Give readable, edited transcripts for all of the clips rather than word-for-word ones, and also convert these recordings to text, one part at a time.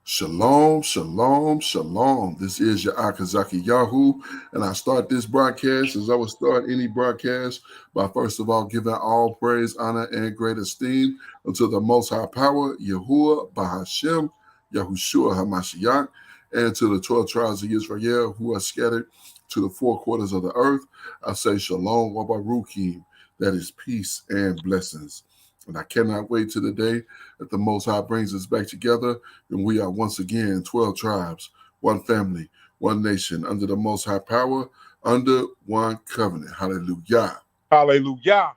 Shalom, shalom, shalom. This is your Akazaki Yahoo, and I start this broadcast as I would start any broadcast by first of all giving all praise, honor, and great esteem unto the Most High Power, Yahuwah, Bahashem, Yahushua Hamashiach, and to the 12 tribes of Israel who are scattered to the four quarters of the earth. I say shalom, wabarukim, that is peace and blessings. And I cannot wait to the day that the Most High brings us back together and we are once again 12 tribes, one family, one nation, under the Most High Power, under one covenant. Hallelujah. Hallelujah.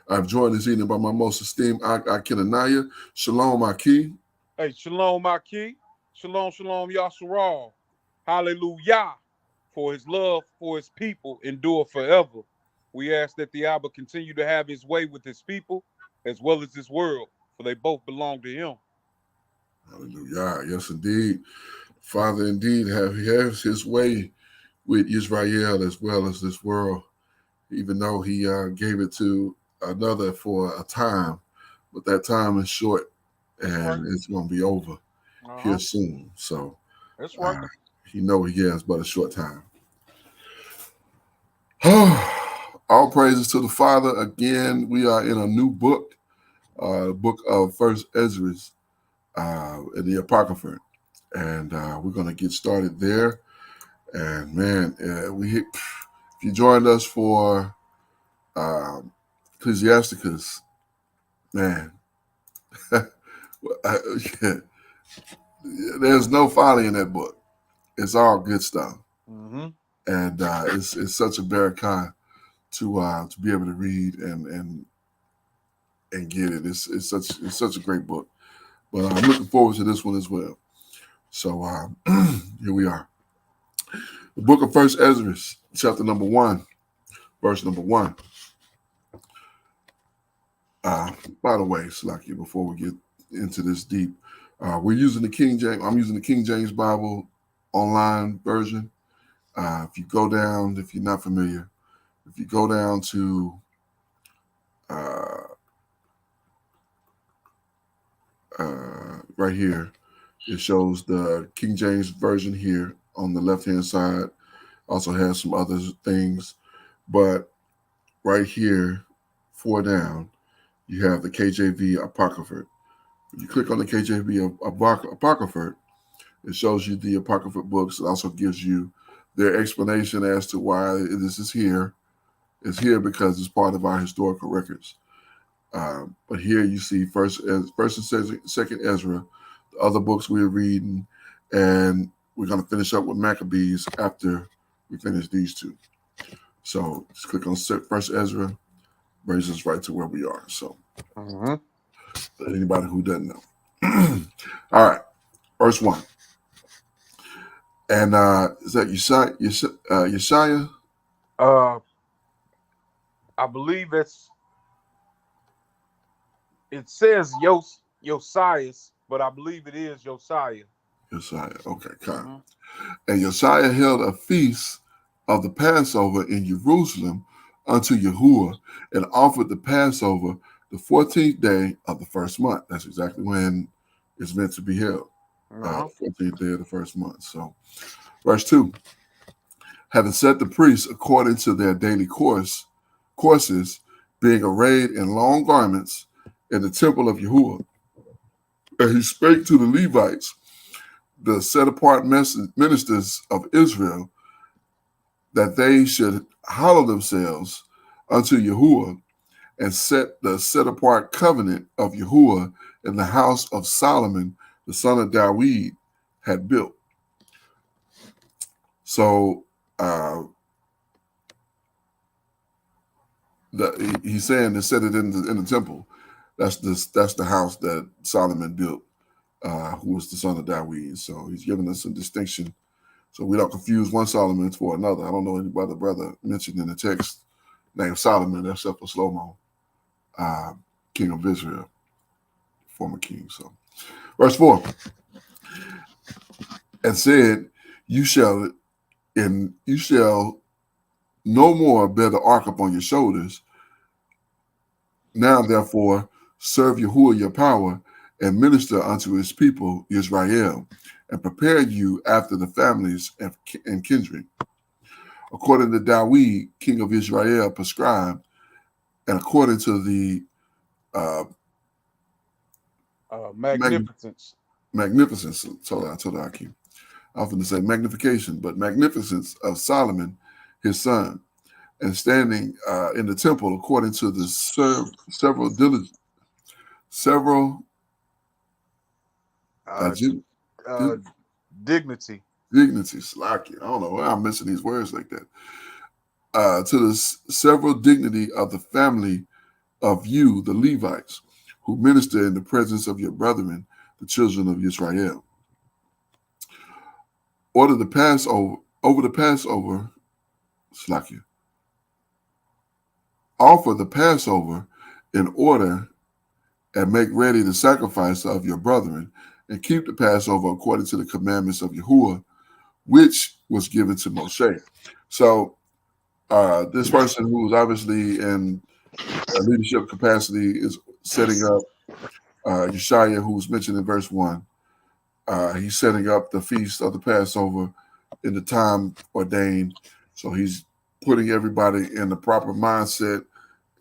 I'm joined this evening by my most esteemed Akinanaya. Shalom, Aki. Hey, shalom, Maki. Shalom, shalom, Yasharal. Hallelujah. For his love for his people endure forever. We ask that the Abba continue to have his way with his people as well as this world, for they both belong to him. Hallelujah. Yes, indeed. Father, indeed, he has his way with Israel as well as this world, even though he gave it to another for a time. But that time is short and it's going to be over here soon. So that's right. He know he has but a short time. All praises to the Father. Again, we are in a new book, book of First Esdras, in the Apocrypha, and we're going to get started there. And man, if you joined us for Ecclesiasticus, man, there's no folly in that book. It's all good stuff, and it's such a barakah to be able to read and get it. It's such a great book. But I'm looking forward to this one as well. So here we are. The book of First Esdras, chapter number 1, verse number 1. By the way, Slaki, before we get into this deep, we're using the King James. I'm using the King James Bible online version. If you go down, if you're not familiar, if you go down to right here, it shows the King James version here on the left-hand side. Also has some other things, but right here, 4 down, you have the KJV Apocrypha. When you click on the KJV Apocrypha, it shows you the Apocrypha books. It also gives you their explanation as to why this is here. It's here because it's part of our historical records. But here you see first and second Ezra, the other books we're reading, and we're going to finish up with Maccabees after we finish these two. So just click on first Ezra, brings us right to where we are. So anybody who doesn't know. All right, verse 1. And is that Yeshaya? I believe it says Josias, but I believe it is Josiah. Josiah, okay, kind. And Josiah held a feast of the Passover in Jerusalem unto Yahuwah, and offered the Passover the 14th day of the first month. That's exactly when it's meant to be held. 14th day of the first month. So, verse 2. Having set the priests according to their daily courses, being arrayed in long garments in the temple of Yahuwah. And he spake to the Levites, the set-apart ministers of Israel, that they should hallow themselves unto Yahuwah, and set the set-apart covenant of Yahuwah in the house of Solomon, the son of Dawid, had built. So he's saying to set it in the temple. That's the house that Solomon built, who was the son of Dawid. So he's giving us a distinction, so we don't confuse one Solomon for another. I don't know any other brother mentioned in the text named Solomon except for Shlomo, king of Israel, former king. So, verse 4, and said, "You shall no more bear the ark upon your shoulders. Now, therefore, serve Yahuwah your power, and minister unto his people Israel, and prepare you after the families and kindred, according to Dawid, king of Israel, prescribed, and according to the uh, Magnificence. magnificence. I told I keep often to say magnification, but magnificence of Solomon, his son, and standing in the temple according to the several Uh, dig- uh, Dignity. dignities. Like I don't know why I'm missing these words like that. To the several dignity of the family of you, the Levites, who minister in the presence of your brethren, the children of Israel. Order the Passover over the Passover, Slakia. Offer the Passover in order and make ready the sacrifice of your brethren, and keep the Passover according to the commandments of Yahuwah, which was given to Moshe. So this person who is obviously in a leadership capacity is setting up Yeshaya, who's mentioned in verse 1. He's setting up the feast of the Passover in the time ordained. So he's putting everybody in the proper mindset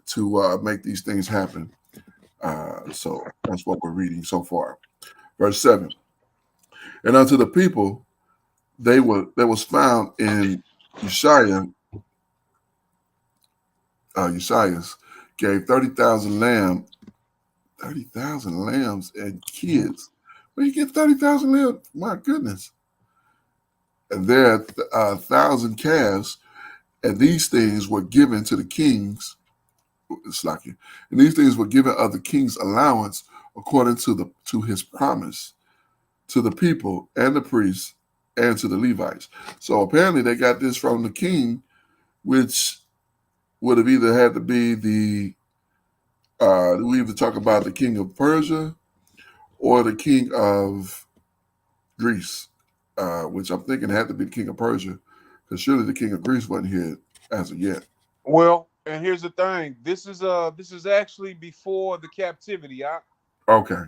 to make these things happen. So that's what we're reading so far. Verse 7. And unto the people, there was found in Yeshaya, Yeshaya's gave 30,000 lambs and kids. Where you get 30,000 lambs? My goodness. And there are 1,000 calves, and these things were given to the kings. It's like it. And these things were given of the king's allowance according to his promise to the people and the priests and to the Levites. So apparently they got this from the king, which would have either had to be we either talk about the king of Persia or the king of Greece, which I'm thinking had to be the king of Persia, because surely the king of Greece wasn't here as of yet. Well, and here's the thing. This is actually before the captivity. Okay,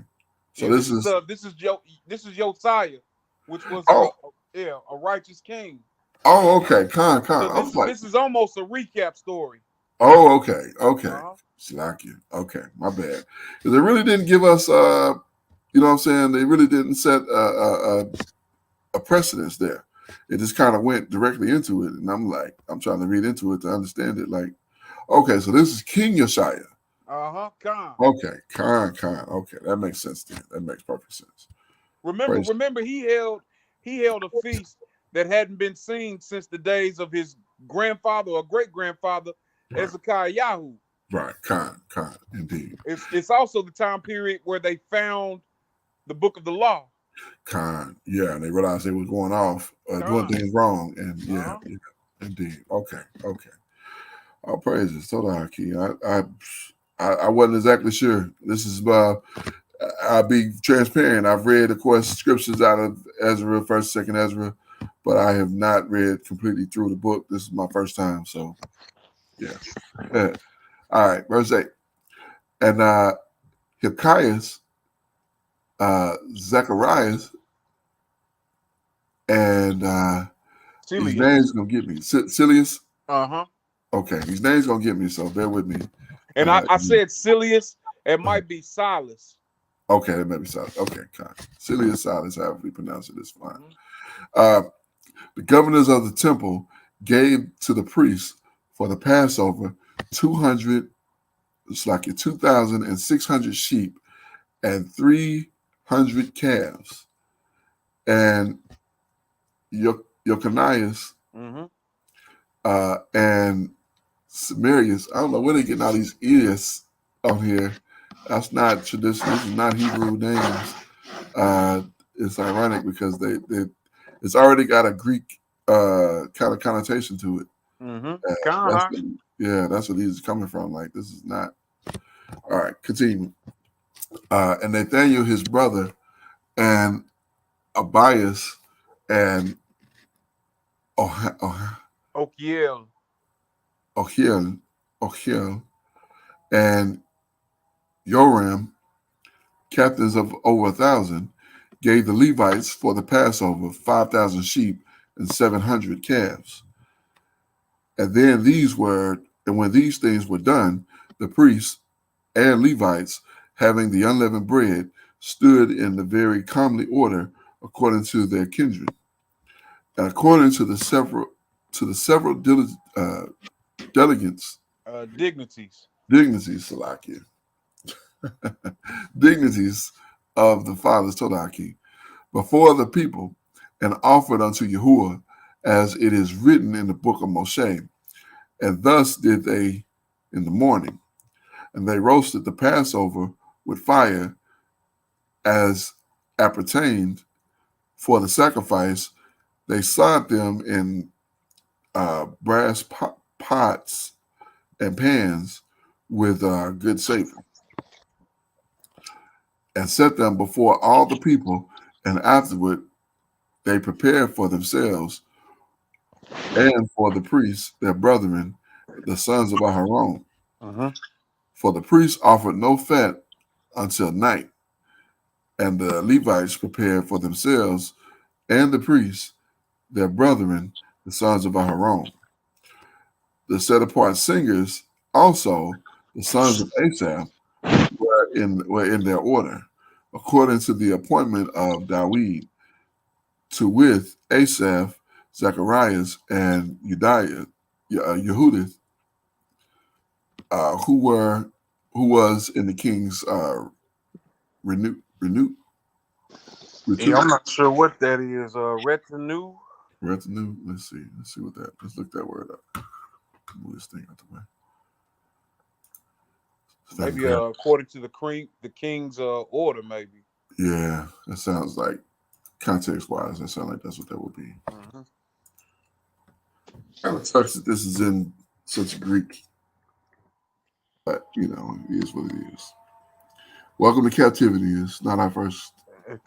so Yeah, this is this is Josiah, which was oh a righteous king. okay, con. So I was like, this is almost a recap story. oh okay, Uh-huh. Slack you. Okay, my bad. Because they really didn't give us, you know what I'm saying? They really didn't set a precedence there. It just kind of went directly into it, and I'm like, I'm trying to read into it to understand it. Like, okay, so this is King Josiah. Khan. Okay, con. Okay, that makes sense then. That makes perfect sense. Praise. Remember he held a feast that hadn't been seen since the days of his grandfather or great grandfather, Right, Ezekiah. right, con, indeed. It's also the time period where they found the book of the law. Con, yeah, and they realized they were going off, doing Khan. things wrong, and Uh-huh. yeah, indeed. Okay. All praises. Told Haki. I wasn't exactly sure. This is I'll be transparent. I've read, of course, scriptures out of Ezra, first, second Ezra, but I have not read completely through the book. This is my first time, so yeah. All right, verse 8. And Hilkias, Zacharias, and these Celia. names gonna get me. Silius. Uh-huh. Okay, these names gonna get me, so bear with me. And I said Silius, it might be Silas. Okay, that may be Silas. Okay, kind. Silius Silas, however we pronounce it, is fine. Mm-hmm. The governors of the temple gave to the priests for the Passover 200, it's like 2,600 sheep and 300 calves. And Yocanias Mm-hmm. and Samarius, I don't know where they're getting all these ears on here. That's not traditional. This is not Hebrew names. It's ironic because it's already got a Greek kind of connotation to it. Mm-hmm. That's Khan. that's what he's coming from. Like this is not all right. Continue. And Nathaniel, his brother, and Abias, and captains of over 1,000, gave the Levites for the Passover 5,000 sheep and 700 calves. And when these things were done, the priests and Levites, having the unleavened bread, stood in the very comely order according to their kindred, and according to the several delegates, Dignities. dignities, Salakia, dignities of the fathers Todaki, before the people, and offered unto Yahuwah, as it is written in the book of Moshe. And thus did they in the morning. And they roasted the Passover with fire as appertained for the sacrifice. They sod them in brass pots and pans with good savor, and set them before all the people. And afterward they prepared for themselves and for the priests, their brethren, the sons of Aharon. For the priests offered no fat until night, and the Levites prepared for themselves and the priests, their brethren, the sons of Aharon. The set apart singers also, the sons of Asaph, were in their order, according to the appointment of Dawid, to with Asaph, Zacharias, and Yehudith, who was in the king's retinue. Yeah, I'm not sure what that is. Retinue. Retinue. Let's see what that. Let's look that word up. Move this thing out the way. Maybe according to the king's order, maybe. Yeah, that sounds like context-wise. That sounds like that's what that would be. Kind of sucks that this is in such Greek, but it is what it is. Welcome to captivity. It's not our first. It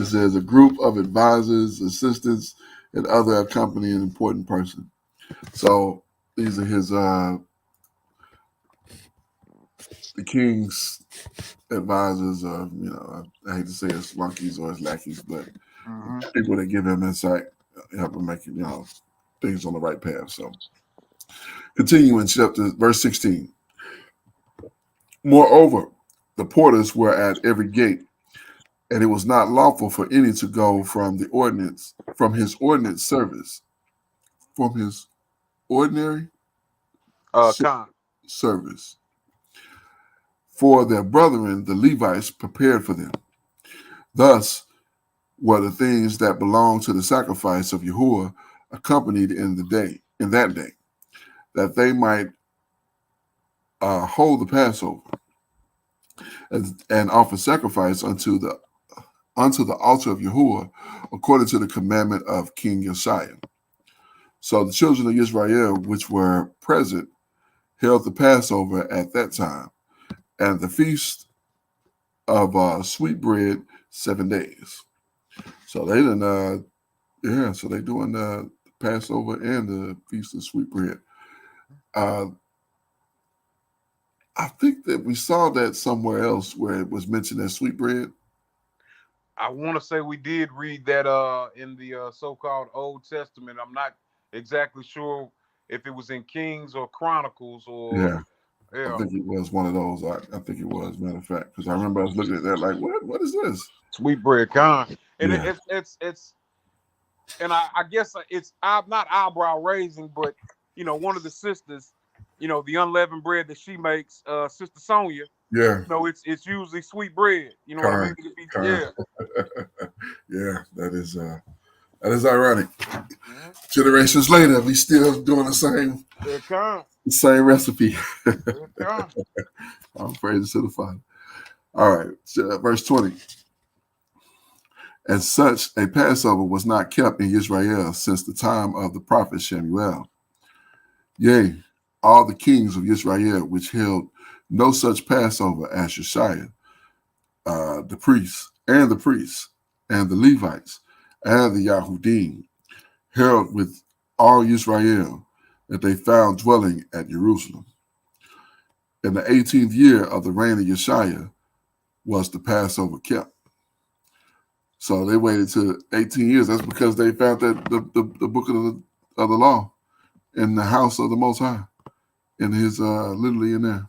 says a group of advisors, assistants, and other accompanying important person. So these are his the king's advisors, I hate to say his flunkies or his lackeys, but people that give him insight, help him make things on the right path. So continuing chapter verse 16. Moreover, the porters were at every gate, and it was not lawful for any to go from his ordinance service, from his ordinary service. For their brethren, the Levites, prepared for them. Thus were the things that belonged to the sacrifice of Yahuwah accompanied in that day, that they might hold the Passover and offer sacrifice unto the altar of Yahuwah, according to the commandment of King Josiah. So the children of Israel, which were present, held the Passover at that time, and the feast of sweet bread 7 days. So they didn't, so they doing the Passover and the feast of sweet bread. I think that we saw that somewhere else where it was mentioned as sweet bread. I want to say we did read that in the so-called Old Testament. I'm not exactly sure if it was in Kings or Chronicles or Yeah. I think it was one of those. I think it was, matter of fact, because I remember I was looking at that like, what is this? Sweet bread con. And yeah. it's and I guess it's not eyebrow raising, but one of the sisters, the unleavened bread that she makes, Sister Sonia. Yeah. It's usually sweet bread. You know what I mean? Yeah. Yeah, that is ironic. Generations later, we still doing the same recipe. All praises to the Father. All right, verse 20. And such a Passover was not kept in Israel since the time of the prophet Shemuel. Yea, all the kings of Israel which held no such Passover as Josiah, the priests, and the Levites, and the Yahudim, held with all Israel that they found dwelling at Jerusalem. In the 18th year of the reign of Yeshua was the Passover kept. So they waited to 18 years. That's because they found that the book of the law in the house of the Most High, in his literally in there.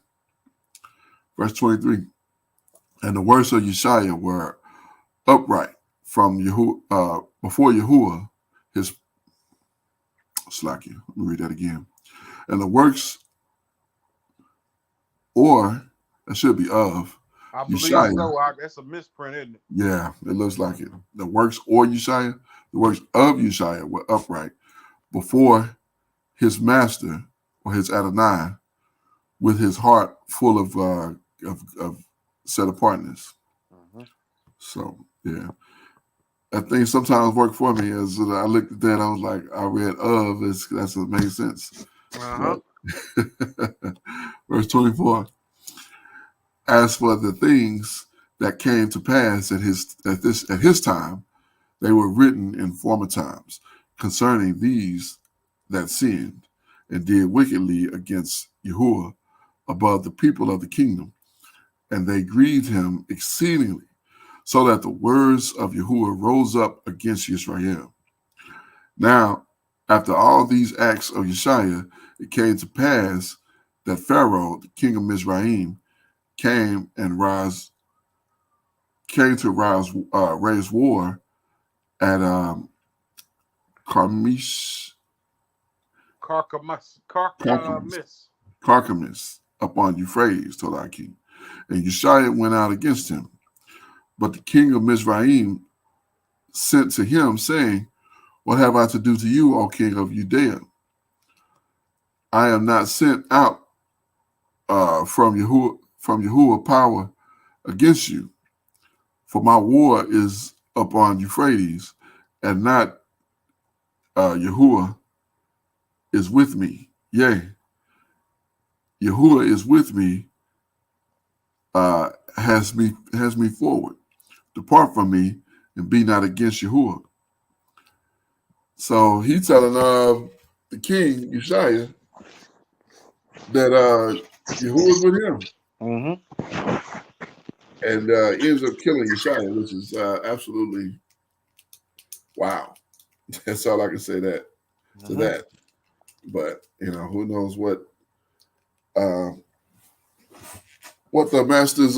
Verse 23. And the works of Yeshua were upright from before Yahuwah, his Slacky. Let me read that again. And the works, or it should be of I believe Yeshua. so. That's a misprint, isn't it? Yeah, it looks like it. The works or Yeshua, the works of Yeshua were upright before his master or his Adonai, with his heart full of set apartness. So yeah, that thing sometimes work for me. As I looked at that, I was like, I read of. That's what makes sense. Verse 24. As for the things that came to pass at his time, they were written in former times concerning these that sinned and did wickedly against Yahuwah above the people of the kingdom, and they grieved him exceedingly, so that the words of Yahuwah rose up against Israel. Now, after all these acts of Yeshua, it came to pass that Pharaoh, the king of Mizraim, came to raise war at Carchemish upon Euphrates, told our king. And Yeshua went out against him. But the king of Mizraim sent to him, saying, What have I to do to you, O king of Judea? I am not sent out from Yahuwah power against you, for my war is upon Euphrates, and not Yahuwah is with me. Yea, Yahuwah is with me, has me forward. Depart from me and be not against Yahuwah. So he's telling the king, Yeshua, that Yahuwah is with him. And he ends up killing Yeshua, which is absolutely wow. That's all I can say to that. But who knows what the master's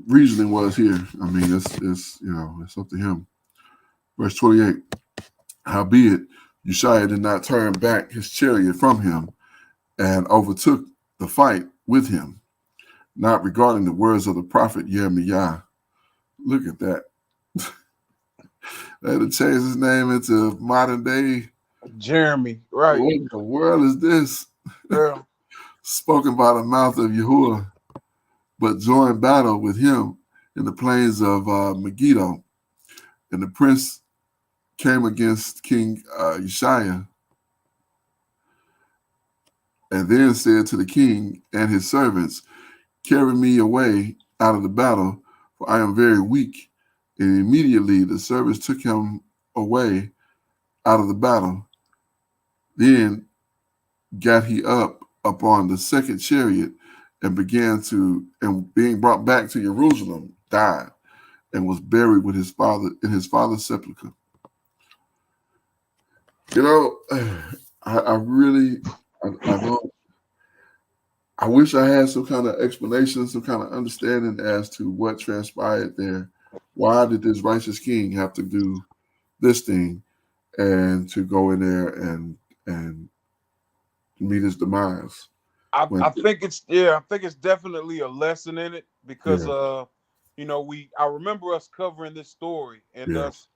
reasoning was here. I mean, it's up to him. Verse 28. Howbeit, Yeshua did not turn back his chariot from him, and overtook the fight with him, not regarding the words of the prophet Jeremiah. Look at that. They had to change his name into modern day Jeremy, right? What in the world is this? Yeah. Spoken by the mouth of Yahuwah, but joined battle with him in the plains of Megiddo. And the prince came against King Yeshua, and then said to the king and his servants, Carry me away out of the battle, for I am very weak. And immediately the servants took him away out of the battle. Then got he up upon the second chariot and being brought back to Jerusalem, died and was buried with his father in his father's sepulchre. I wish I had some kind of explanation, some kind of understanding as to what transpired there. Why did this righteous king have to do this thing and to go in there and meet his demise? I think it's definitely a lesson in it, because I remember us covering this story and us,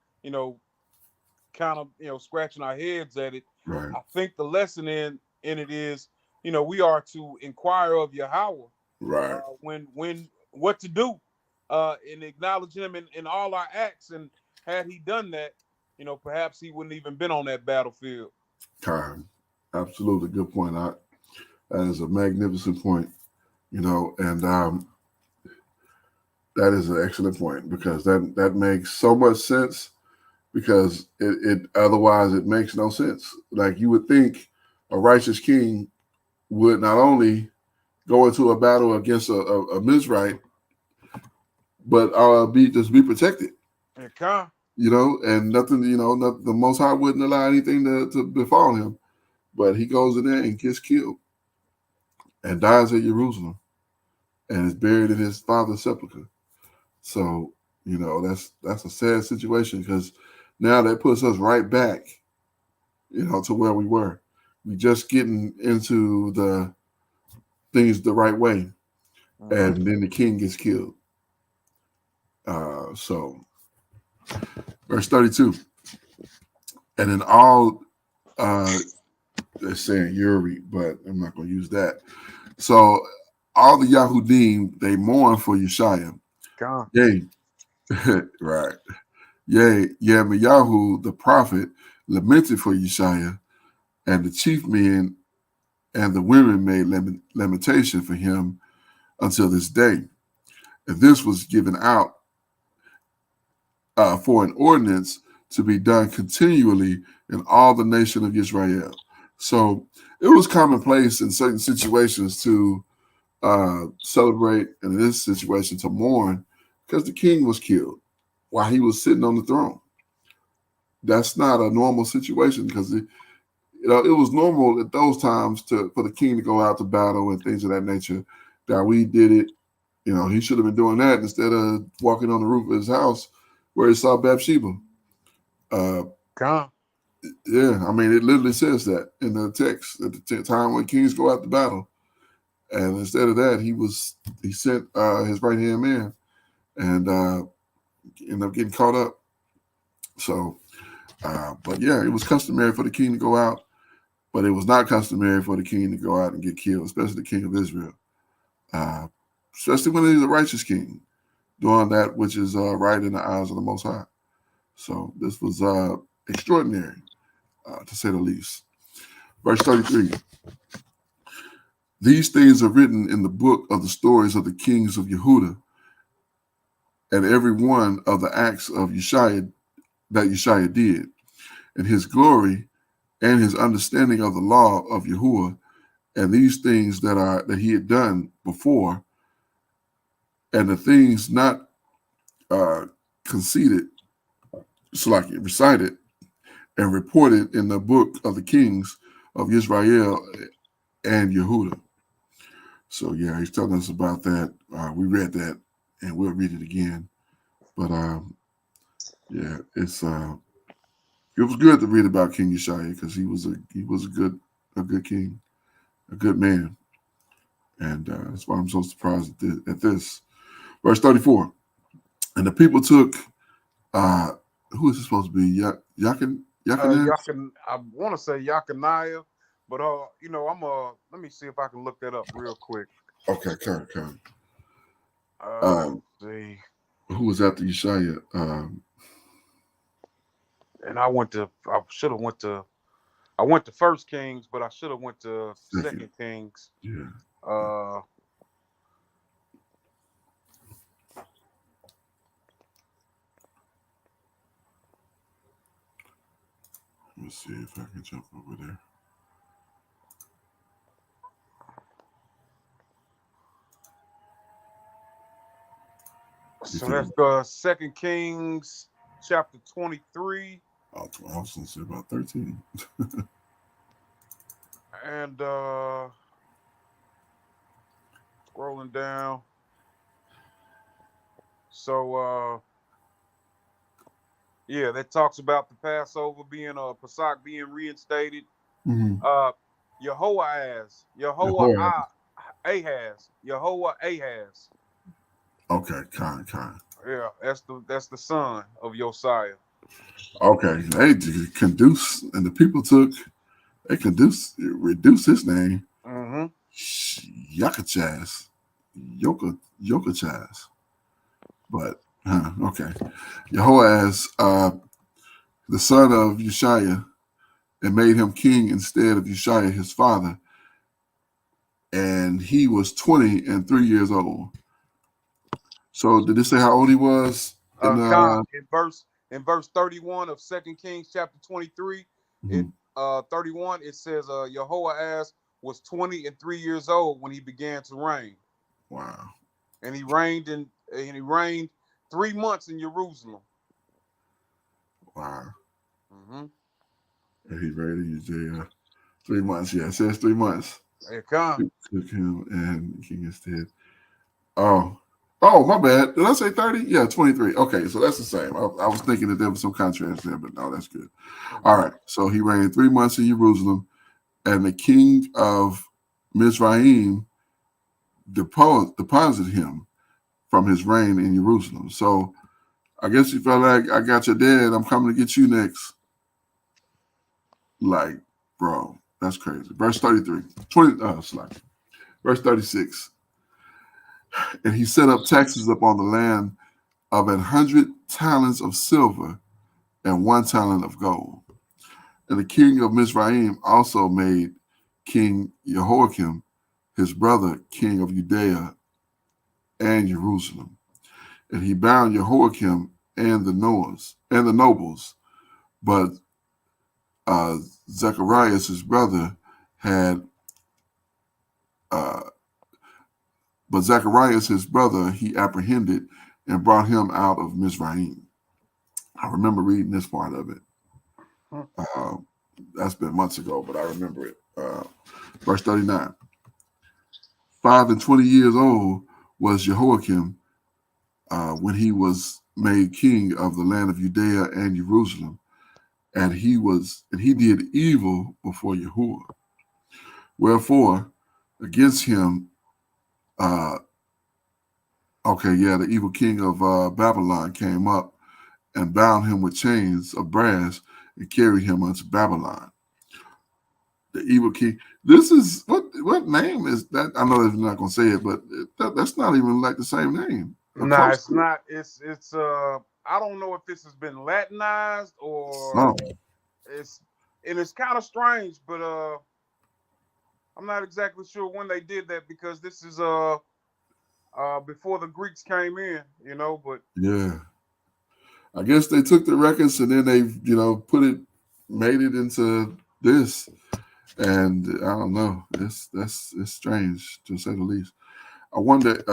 kind of scratching our heads at it. Right. I think the lesson in it is, we are to inquire of Yahweh, right, when what to do, and acknowledge him in all our acts. And had he done that, perhaps he wouldn't even been on that battlefield. Time. Absolutely good point. That is a magnificent point, and that is an excellent point, because that makes so much sense, because it otherwise it makes no sense. Like, you would think a righteous king would not only go into a battle against a Mizrite, but be protected. Okay. And nothing, the Most High wouldn't allow anything to befall him. But he goes in there and gets killed and dies at Jerusalem and is buried in his father's sepulcher. So, that's a sad situation because now that puts us right back, to where we were. We just getting into the things the right way, and then the king gets killed. So, verse 32. And in all, they're saying Uri, but I'm not going to use that. So, all the Yahudim, they mourn for Yeshaya. God. Yea, right. Yea, Yirmiyahu, the prophet, lamented for Yeshaya, and the chief men and the women made lamentation for him until this day. And this was given out for an ordinance to be done continually in all the nation of Israel. So it was commonplace in certain situations to celebrate, and in this situation to mourn, because the king was killed while he was sitting on the throne. That's not a normal situation because it was normal at those times for the king to go out to battle and things of that nature. That we did it. He should have been doing that instead of walking on the roof of his house where he saw Bathsheba. God. Yeah, I mean, it literally says that in the text at the time when kings go out to battle. And instead of that, he sent his right hand man and ended up getting caught up. So, but yeah, it was customary for the king to go out, but it was not customary for the king to go out and get killed, especially the king of Israel, especially when he's a righteous king, doing that which is right in the eyes of the Most High. So this was extraordinary, to say the least. Verse 33. These things are written in the book of the stories of the kings of Yehuda, and every one of the acts of Yeshaya that Yeshaya did, and his glory and his understanding of the law of Yahuwah, and these things that he had done before, and the things not conceded, so like recited and reported in the book of the kings of Israel and Yehuda. So yeah, he's telling us about that. We read that, and we'll read it again. But yeah, it was good to read about King Yeshaya because he was a good king, a good man, and that's why I'm so surprised at this. Verse 34, and the people took who is it supposed to be? Yakin? I want to say Yakaniah, but let me see if I can look that up real quick. Okay, come. Let's see. Who was after Yeshaya? And I went to First Kings, but I should have went to Second Kings. Yeah. Let me see if I can jump over there. So that's Second Kings chapter 23. I was going to say about 13. And scrolling down. So yeah, that talks about the Passover being Pesach being reinstated. Mm-hmm. Ahaz. Okay, kind. Yeah, that's the son of Josiah. Okay, they reduced his name. Mm-hmm. Yakachaz. Yokachaz. But okay. Jehoaz, the son of Yeshaya, and made him king instead of Yeshaya, his father. And he was 20 and 3 years old. So did it say how old he was? In verse 31 of 2 Kings chapter 23, mm-hmm. 31, it says Jehoaz was 23 years old when he began to reign. Wow. And he reigned 3 months in Jerusalem. Wow. Mm-hmm. And he reigned in Judea 3 months. Yeah, it says 3 months. Here come. It took him and King instead. Oh. Oh, my bad. Did I say 30? Yeah, 23. Okay, so that's the same. I was thinking that there was some contrast there, but no, that's good. All right. So he reigned 3 months in Jerusalem, and the king of Mizraim deposited him from his reign in Jerusalem. So I guess you felt like I got your dad, I'm coming to get you next. Like, bro, that's crazy. Verse 33, verse 36. And he set up taxes upon the land of 100 talents of silver and 1 talent of gold. And the king of Mizraim also made King Jehoiakim, his brother, king of Judea and Jerusalem. And he bound Jehoiakim and the nobles, but Zacharias, his brother, had he apprehended and brought him out of Mizraim. I remember reading this part of it. That's been months ago, but I remember it. Verse 39. 25 years old was Jehoiakim when he was made king of the land of Judea and Jerusalem, and he did evil before Yahuwah. Wherefore, against him, the evil king of Babylon came up and bound him with chains of brass and carried him unto Babylon. The evil king. This is what name is that? I know they're not gonna say it, but that's not even like the same name. Nah, it's not. It's I don't know if this has been Latinized or it's kind of strange, but I'm not exactly sure when they did that because this is before the Greeks came in, but yeah. I guess they took the records and then they, made it into this. And I don't know. It's strange to say the least. I wonder,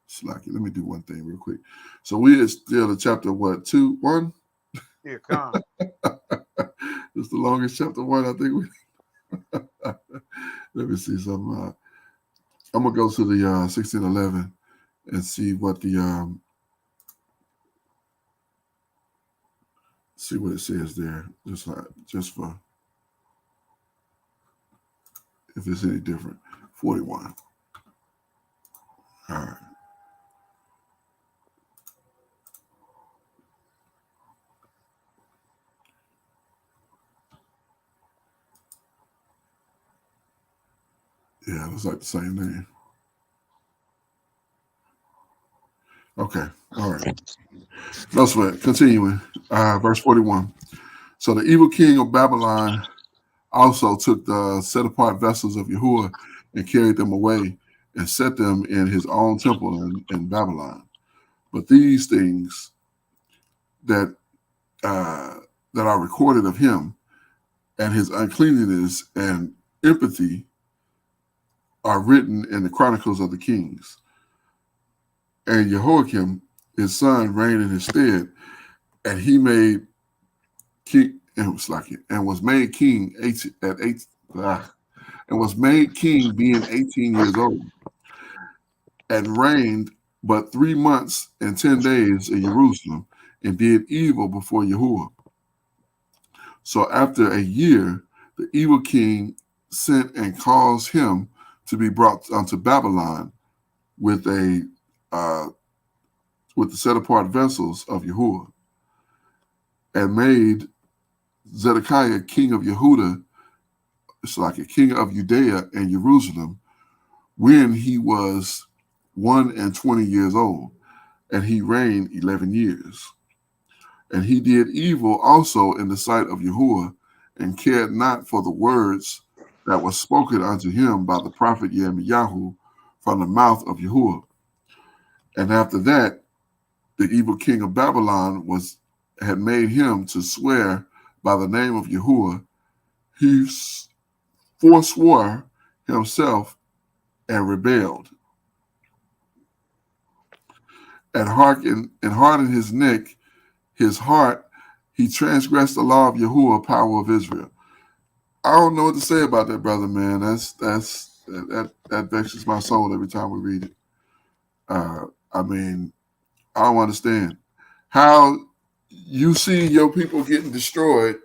Slacky, let me do one thing real quick. So we are still at chapter 2, 1? Here, come. It's the longest chapter 1, I think we let me see something. I'm gonna go to the 1611 and see what the see what it says there. Just for if it's any different. 41. All right. Yeah, it looks like the same name. Okay. All right. No sweat. Continuing. Verse 41. So the evil king of Babylon also took the set apart vessels of Yahuwah and carried them away and set them in his own temple in Babylon. But these things that are recorded of him and his uncleanness and empathy are written in the Chronicles of the Kings. And Jehoiakim, his son, reigned in his stead, and he made king and was made king and was made king being 18 years old, and reigned but 3 months and 10 days in Jerusalem, and did evil before Yahuwah. So after a year, the evil king sent and caused him to be brought unto Babylon with the set apart vessels of Yahuwah, and made Zedekiah king of Yehuda, king of Judea and Jerusalem, when he was 21 years old, and he reigned 11 years. And he did evil also in the sight of Yahuwah, and cared not for the words that were spoken unto him by the prophet Yirmiyahu from the mouth of Yahuwah. And after that, the evil king of Babylon had made him to swear by the name of Yahuwah. He forswore himself and rebelled, and hardened his neck, his heart, he transgressed the law of Yahuwah, power of Israel. I don't know what to say about that, brother, man. That vexes my soul every time we read it. I mean, I don't understand how you see your people getting destroyed,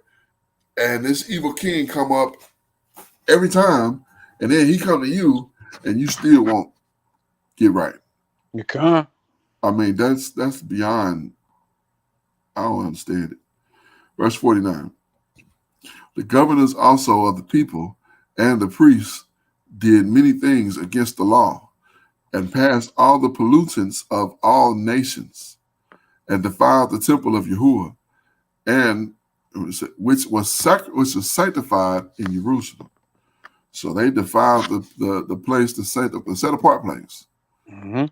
and this evil king come up every time, and then he come to you, and you still won't get right. You can't. I mean, that's beyond. I don't understand it. Verse 49. The governors also of the people and the priests did many things against the law, and passed all the pollutants of all nations, and defiled the temple of Yahuwah, and which was sanctified in Jerusalem. So they defiled the place, the set apart place. Mm-hmm.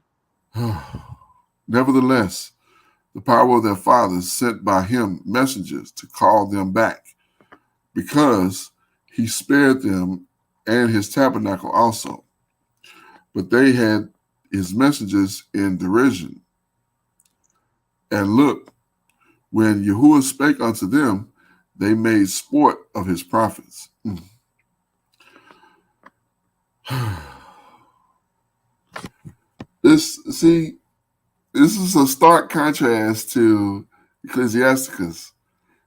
Nevertheless, the power of their fathers sent by him messengers to call them back, because he spared them and his tabernacle also. But they had his messengers in derision. And look, when Yahuwah spake unto them, they made sport of his prophets. This is a stark contrast to Ecclesiasticus.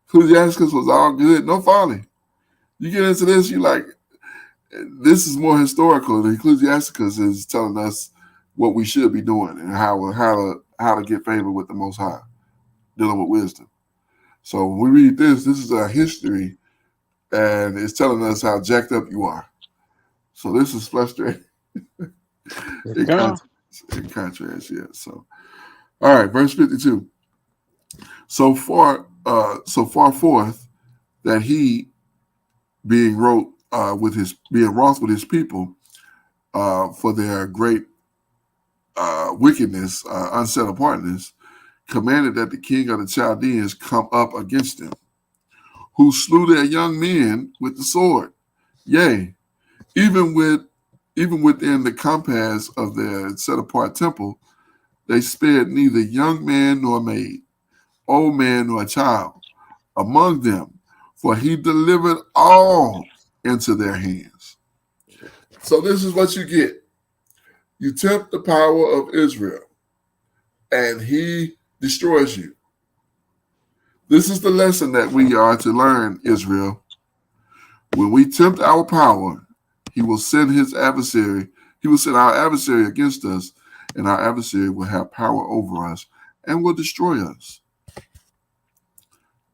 Ecclesiasticus was all good, no folly. You get into this, you like, this is more historical. The Ecclesiasticus is telling us what we should be doing and how to get favor with the Most High, dealing with wisdom. So when we read this is a history, and it's telling us how jacked up you are. So this is frustrating. in contrast, yeah. So, all right, verse 52. So far forth that he, being wroth with his people for their great wickedness, unset apartness, commanded that the king of the Chaldeans come up against them, who slew their young men with the sword. Yea, even within the compass of their set apart temple, they spared neither young man nor maid, old man nor child among them, for he delivered all into their hands. So this is what you get. You tempt the power of Israel, and he destroys you. This is the lesson that we are to learn, Israel. When we tempt our power, he will send his adversary. He will send our adversary against us, and our adversary will have power over us and will destroy us.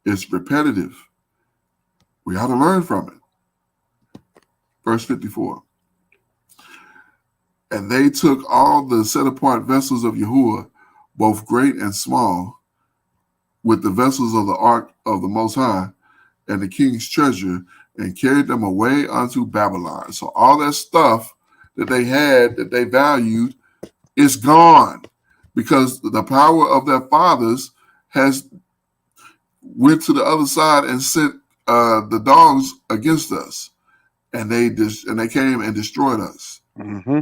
It's repetitive. We have to learn from it. Verse 54. And they took all the set-apart vessels of Yahuwah, both great and small, with the vessels of the ark of the Most High, and the king's treasure, and carried them away unto Babylon. So all that stuff that they had, that they valued, is gone, because the power of their fathers has went to the other side and sent the dogs against us, and they came and destroyed us. Mm-hmm.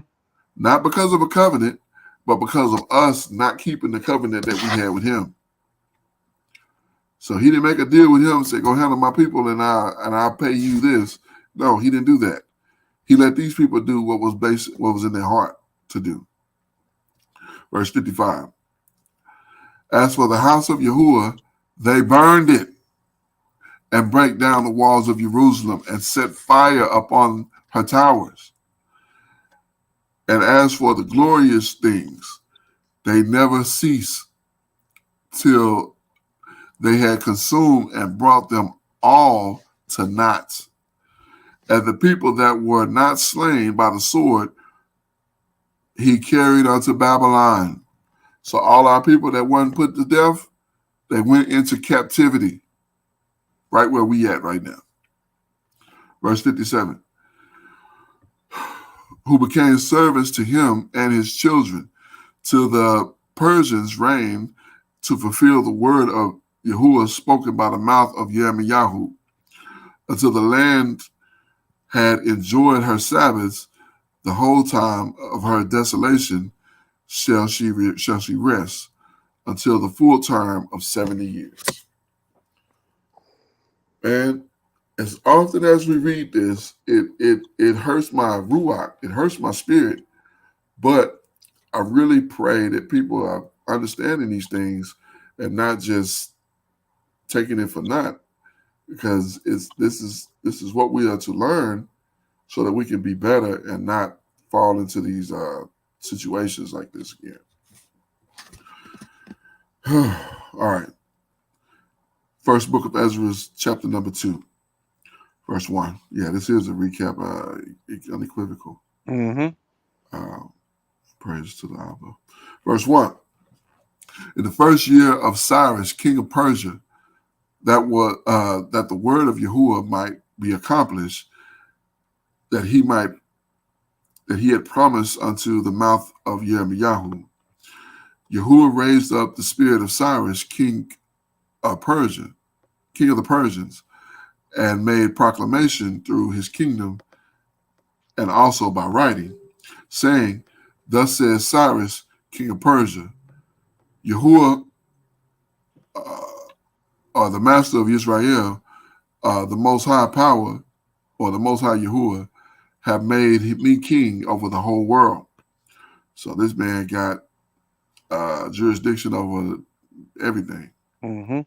Not because of a covenant, but because of us not keeping the covenant that we had with him. So he didn't make a deal with him and say, go handle my people and I'll pay you this. No, he didn't do that. He let these people do what was in their heart to do. Verse 55. As for the house of Yahuwah, they burned it and break down the walls of Jerusalem and set fire upon her towers. And as for the glorious things, they never cease till they had consumed and brought them all to naught. And the people that were not slain by the sword, he carried unto Babylon. So all our people that weren't put to death, they went into captivity, right where we at right now. Verse 57. Who became servants to him and his children, till the Persians reigned, to fulfill the word of Yahuwah spoken by the mouth of Yirmiyahu, until the land had enjoyed her Sabbaths the whole time of her desolation, shall she rest until the full term of 70 years. And as often as we read this, it hurts my ruach, it hurts my spirit. But I really pray that people are understanding these things and not just taking it for naught, because this is what we are to learn so that we can be better and not fall into these situations like this again. All right. First book of Esdras, chapter number 2, verse 1. Yeah, this is a recap, unequivocal. Mm-hmm. Praise to the Abba. Verse 1. In the first year of Cyrus, king of Persia, that the word of Yahuwah might be accomplished, that he had promised unto the mouth of Yirmiyahu. Yahuwah raised up the spirit of Cyrus, king of the Persians, and made proclamation through his kingdom and also by writing, saying, Thus says Cyrus, king of Persia, Yahuwah, or the master of Israel, the most high power, or the most high Yahuwah, have made me king over the whole world. So this man got jurisdiction over everything. Mm-hmm.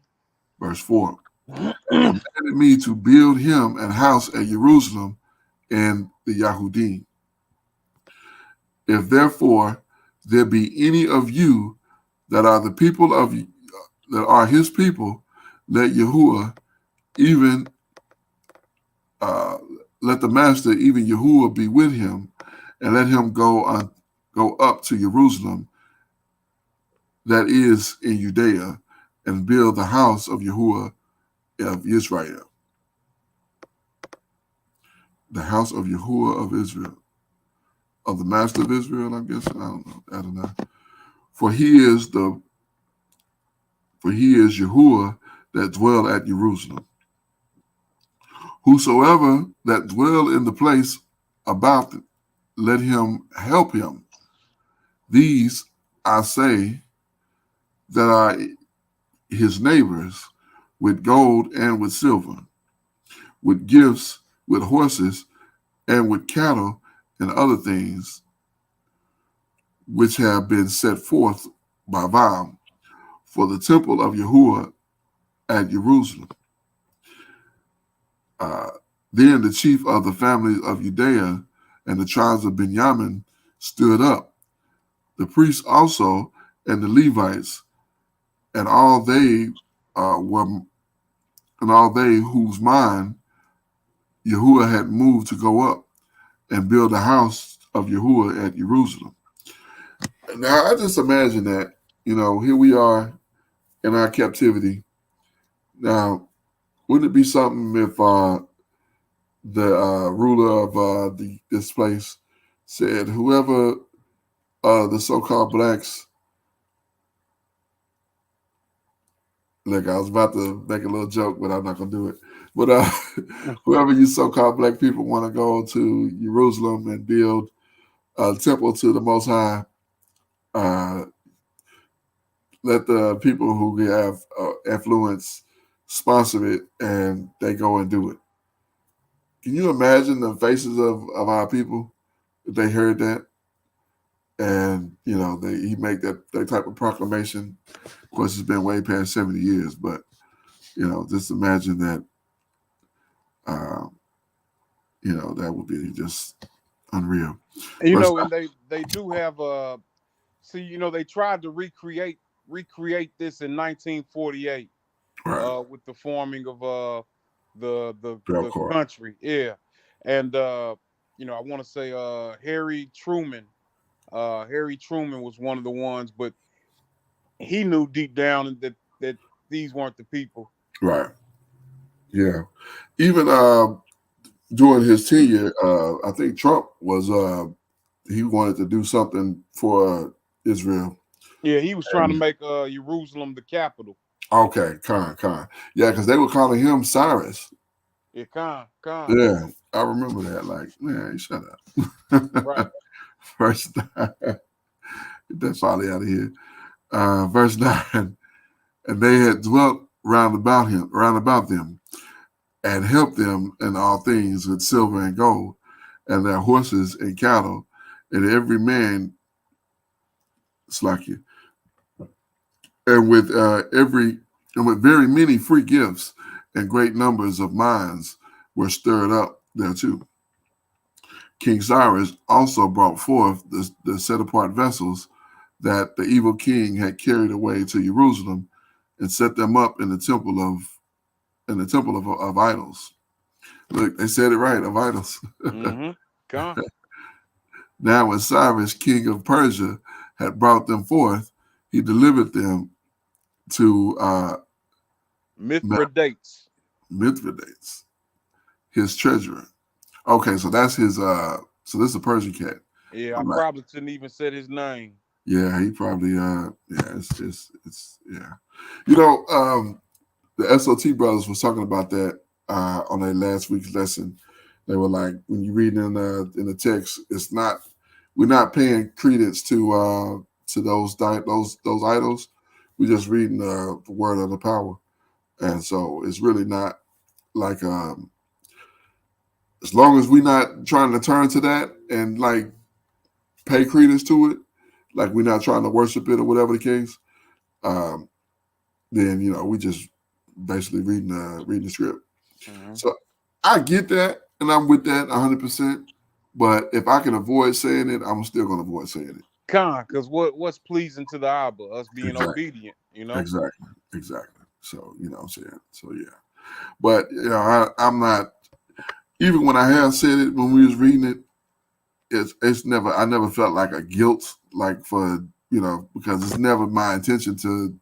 Verse 4. Commanded me to build him an house at Jerusalem and the Yahudim. If therefore there be any of you that are the people of that are his people, let Yahuwah even let the master even Yahuwah be with him, and let him go up to Jerusalem that is in Judea, and build the house of Yahuwah of Israel. The house of Yahuwah of Israel. Of the master of Israel, I guess. I don't know. Adonai. For he is Yahuwah that dwell at Jerusalem. Whosoever that dwell in the place about it, let him help him. These I say that are his neighbors, with gold and with silver, with gifts, with horses, and with cattle and other things which have been set forth by vow for the temple of Yahuwah at Jerusalem. Then the chief of the families of Judea and the tribes of Benjamin stood up, the priests also and the Levites, and all they whose mind Yahuwah had moved to go up and build the house of Yahuwah at Jerusalem. Now I just imagine that, here we are in our captivity. Now, wouldn't it be something if the ruler of this place said, whoever the so-called blacks, look, I was about to make a little joke, but I'm not going to do it. But whoever you so-called black people want to go to Jerusalem and build a temple to the Most High, let the people who have influence sponsor it, and they go and do it. Can you imagine the faces of our people if they heard that? And, he make that type of proclamation. Of course, it's been way past 70 years, but, just imagine that, that would be just unreal. And they do have they tried to recreate this in 1948 with the forming of the country. Yeah. And I want to say Harry Truman was one of the ones, but he knew deep down that these weren't the people. Right. Yeah. Even during his tenure, I think Trump was he wanted to do something for Israel. Yeah, he was trying to make Jerusalem the capital. Okay, Khan. Yeah, because they were calling him Cyrus. Yeah, con. Yeah, I remember that. Like, man, shut up. Right. Verse 9. Get that folly out of here. Verse 9. And they had dwelt round about them, and helped them in all things with silver and gold, and their horses and cattle, and every man slack you, and with very many free gifts, and great numbers of minds were stirred up thereto. King Cyrus also brought forth the set apart vessels that the evil king had carried away to Jerusalem, and set them up in the temple of idols. Look, they said it right, of idols. Mm-hmm. Con. Now, when Cyrus, king of Persia, had brought them forth, he delivered them to Mithridates. Mithridates, his treasurer. Okay, so that's his. So this is a Persian cat. Yeah, I I'm like, probably shouldn't even said his name. yeah, he probably. Yeah, it's yeah. You know, the SOT brothers was talking about that on their last week's lesson. They were like, when you read in the text, it's not we're not paying credence to those idols. We're just reading the word of the power, and so it's really not like as long as we're not trying to turn to that and like pay credence to it, like we're not trying to worship it or whatever the case. Um, then we just basically reading the script. Mm-hmm. So I get that, and I'm with that 100%. But if I can avoid saying it, I'm still going to avoid saying it. Con, because what's pleasing to the Abba? Us being Exactly, obedient, you know? exactly. So what I'm saying. So yeah, but I'm not. Even when I have said it when we was reading it, it's never. I never felt like a guilt, like for because it's never my intention to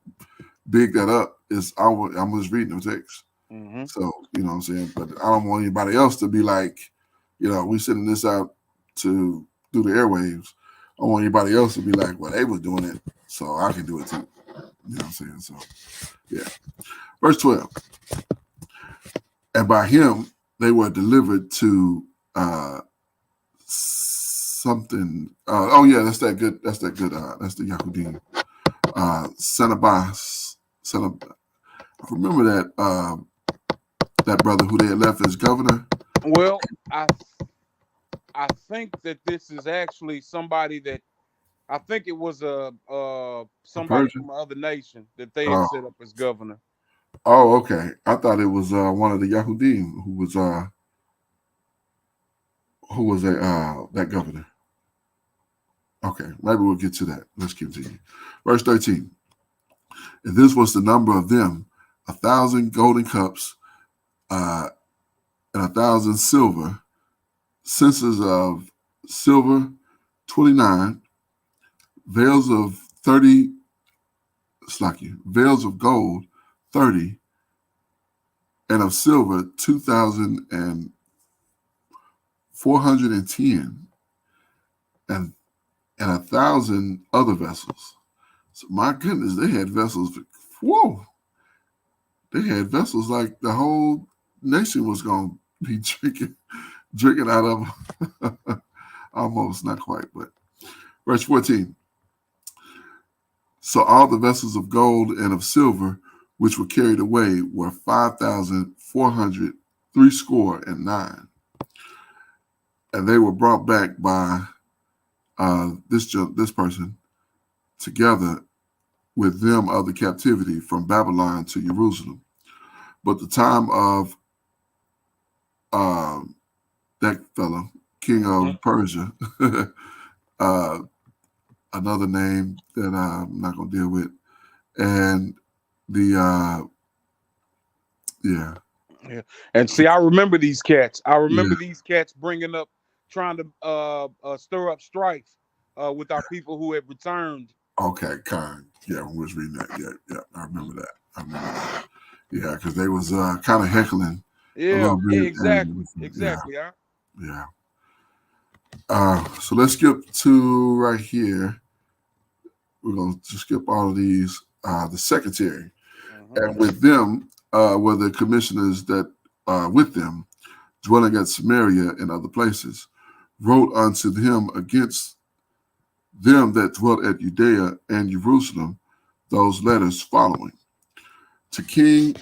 big that up. I'm just reading the text. Mm-hmm. So, what I'm saying? But I don't want anybody else to be like, we sending this out to do the airwaves. I want anybody else to be like, well, they was doing it, so I can do it too. You know what I'm saying? So, yeah. Verse 12. And by him, they were delivered to something. Oh, yeah, that's that good. That's that good. That's the Yahudim. Senabas. I remember that brother who they had left as governor. Well, I think that this is actually somebody that I think it was A somebody Persian. from another nation that they had Oh, set up as governor. okay. I thought it was one of the Yahudim who was that governor. Okay, maybe we'll get to that. Let's continue. Verse 13. And this was the number of them: 1,000 golden cups, and 1,000 silver, censers of silver 29, veils of 30, veils of gold 30, and of silver 2,410, and 1,000 other vessels. So my goodness, they had vessels. Whoa, they had vessels like the whole nation was going to be drinking out of. Almost, not quite, but verse 14. So all the vessels of gold and of silver which were carried away were 5,400 threescore and nine, and they were brought back by this person together with them of the captivity from Babylon to Jerusalem. But the time of um, that fellow, king Mm-hmm. of Persia, uh, another name that I'm not going to deal with, and the yeah, Yeah. And see, I remember these cats. I remember these cats bringing up, trying to stir up strife with our people who had returned. okay, kind, yeah, we was reading that, yeah, I remember that, yeah, because they was kind of heckling a Yeah, little bit, and exactly, exactly. Huh? yeah. So let's skip to right here. We're going to skip all of these. The secretary, Mm-hmm. and with them were the commissioners that with them, dwelling at Samaria and other places, wrote unto him against them that dwelt at Judea and Jerusalem those letters following. To King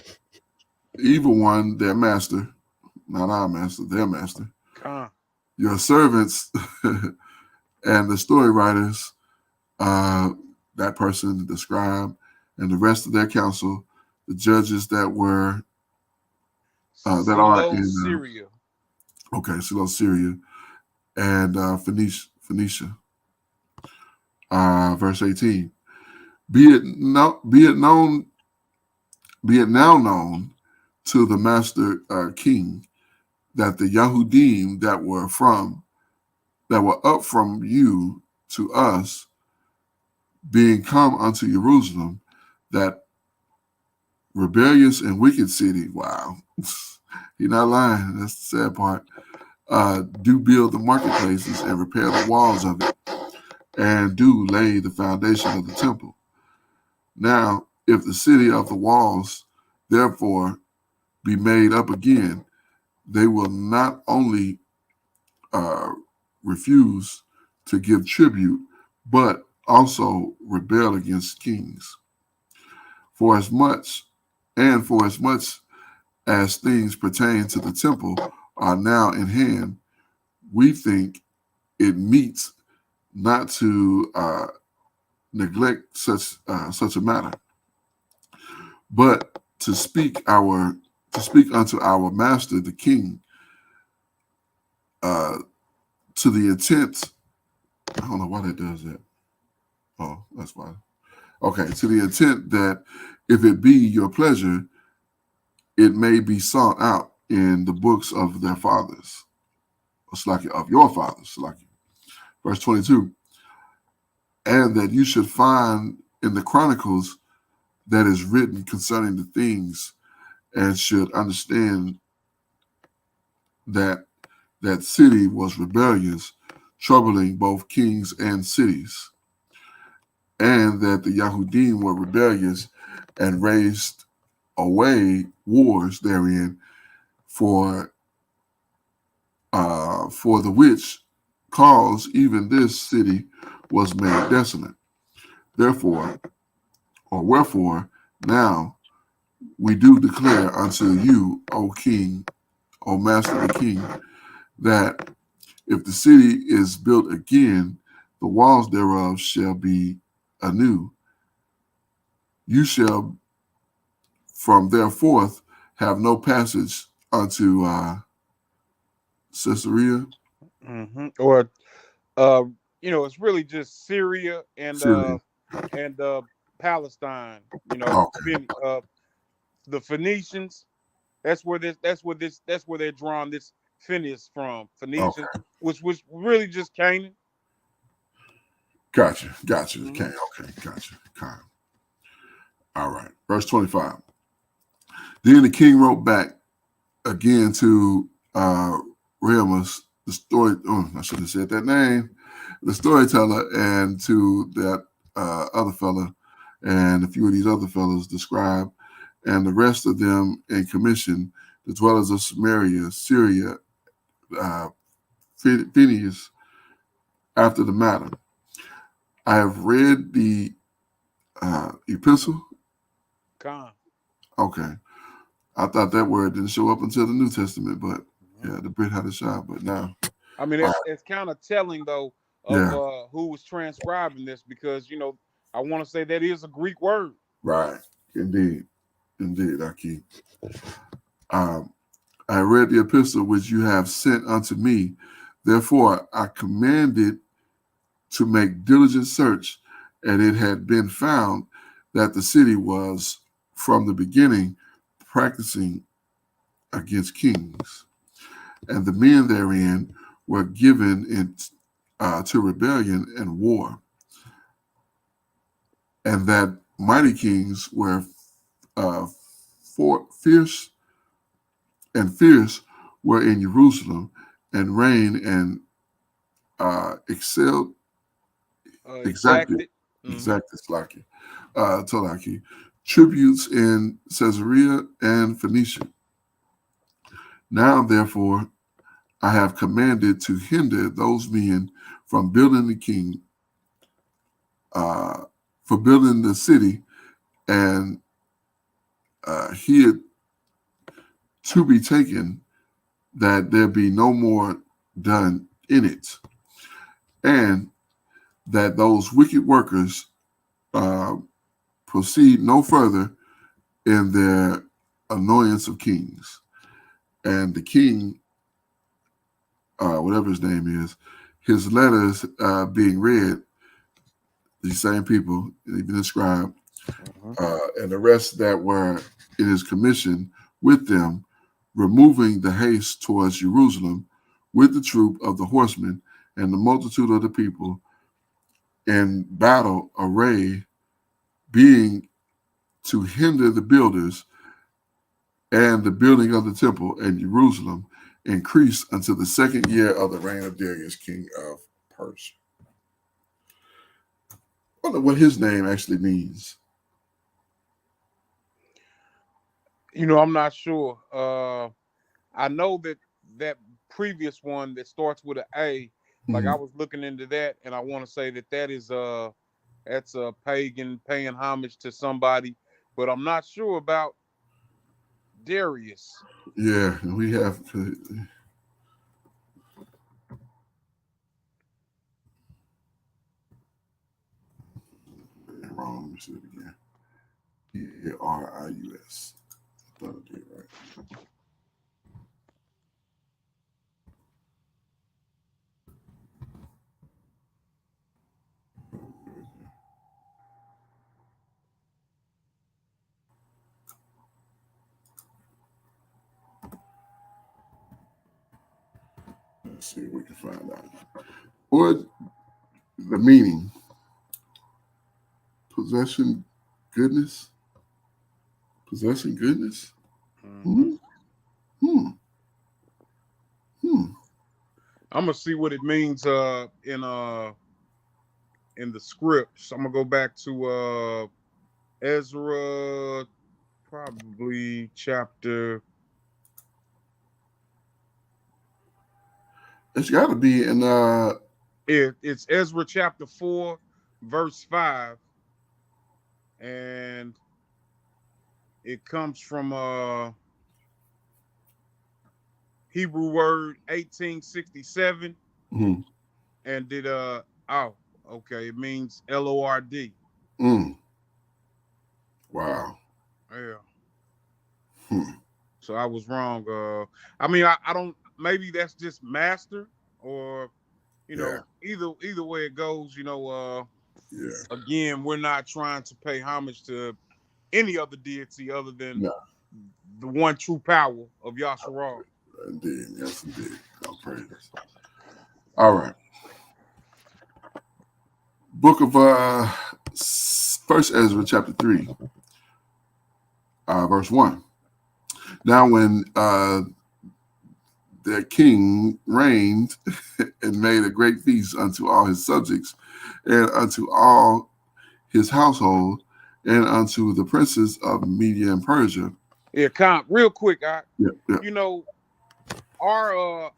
Evil One, their master, not our master, their master, your servants and the story writers, that person, the scribe, and the rest of their council, the judges that were that are in Syria. Silo, Syria, and Phoenicia. Verse 18. Be it now known to the master king that the Yahudim that were up from you to us, being come unto Jerusalem, that rebellious and wicked city. Wow, you're not lying. That's the sad part. Do build the marketplaces and repair the walls of it, and do lay the foundation of the temple. Now, if the city of the walls, therefore, be made up again, they will not only refuse to give tribute, but also rebel against kings. For as much as things pertain to the temple are now in hand, we think it meets not to neglect such a matter, but to speak unto our master the king, to the intent. I don't know why that does that. Oh, that's why. Okay, to the intent that if it be your pleasure, it may be sought out in the books of their fathers, of your fathers. Verse 22. And that you should find in the chronicles that is written concerning the things, and should understand that that city was rebellious, troubling both kings and cities, and that the Yahudim were rebellious and raised away wars therein, for the which cause even this city was made desolate. Therefore, or wherefore, now we do declare unto you, O King, O Master the King, that if the city is built again, the walls thereof shall be anew. You shall from therefore have no passage unto Caesarea. Mm-hmm. Or it's really just Syria and Syria. Palestine. Okay. The Phoenicians. That's where they're drawing this Phineas from. Phoenicians, Okay. which was really just Canaan. Gotcha. Mm-hmm. Okay. Gotcha. All right. Verse 25. Then the king wrote back again to Remus, the story. Oh, I should have said that name. The storyteller, and to that other fella, and a few of these other fellows, the scribe, and the rest of them in commission, the dwellers of Samaria, Syria, Phineas, after the matter. I have read the epistle. Con. Okay. I thought that word didn't show up until the New Testament, but yeah, the Brit had a shot, but now. I mean, it's kind of telling though of who was transcribing this, because I want to say that is a Greek word. Right. Indeed, Aki. I read the epistle which you have sent unto me. Therefore, I commanded to make diligent search, and it had been found that the city was from the beginning practicing against kings, and the men therein were given to rebellion and war, and that mighty kings were fierce were in Jerusalem, and reigned and exacted Tolaki, tributes in Caesarea and Phoenicia. Now, therefore, I have commanded to hinder those men from building the king, for building the city, and here to be taken, that there be no more done in it, and that those wicked workers uh, proceed no further in their annoyance of kings. And the king, whatever his name is, his letters being read, these same people, even the scribe, and the rest that were in his commission with them, removing the haste towards Jerusalem with the troop of the horsemen and the multitude of the people in battle array, being to hinder the builders, and the building of the temple in Jerusalem increased until the second year of the reign of Darius, king of Persia. I wonder what his name actually means. I'm not sure. I know that previous one that starts with an A, like I was looking into that, and I want to say that is that's a pagan paying homage to somebody, but I'm not sure about Darius. Yeah, we have wrong. Let me see it again. Darius. I thought I did right. Let's see if we can find out. What the meaning? Possession, goodness. Possessing goodness. Mm-hmm. Hmm. Hmm. I'm gonna see what it means in the scripts. I'm gonna go back to Ezra, probably chapter. It's got to be in. It's Ezra chapter 4, verse 5, and it comes from Hebrew word 1867, Mm, and okay, it means Lord. mm, wow. Yeah. Hmm, So I was wrong. I mean, I don't. Maybe that's just master, or yeah. either way it goes. Yeah. Again, we're not trying to pay homage to any other deity other than No, the one true power of Yasharal. indeed. Yes, indeed. I'll praise this. All right. Book of First Ezra, chapter 3, verse 1. Now, when their king reigned and made a great feast unto all his subjects and unto all his household and unto the princes of Media and Persia. Yeah, real quick, Yeah, yeah. you know, our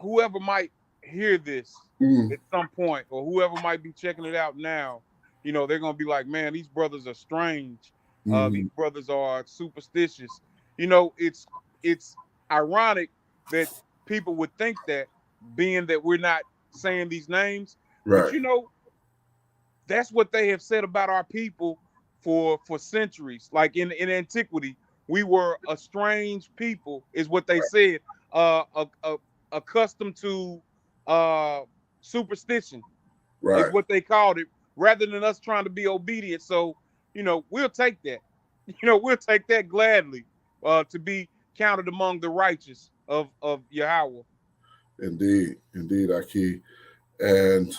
whoever might hear this Mm, at some point, or whoever might be checking it out now, they're gonna be like, man, these brothers are strange. These mm, brothers are superstitious. It's ironic that people would think that, being that we're not saying these names, but right, that's what they have said about our people for centuries. Like in antiquity, we were a strange people, is what they said. Accustomed to uh superstition is right. what they called it, rather than us trying to be obedient. So we'll take that. We'll take that gladly, to be counted among the righteous of Yahweh. Indeed, indeed, Aki. And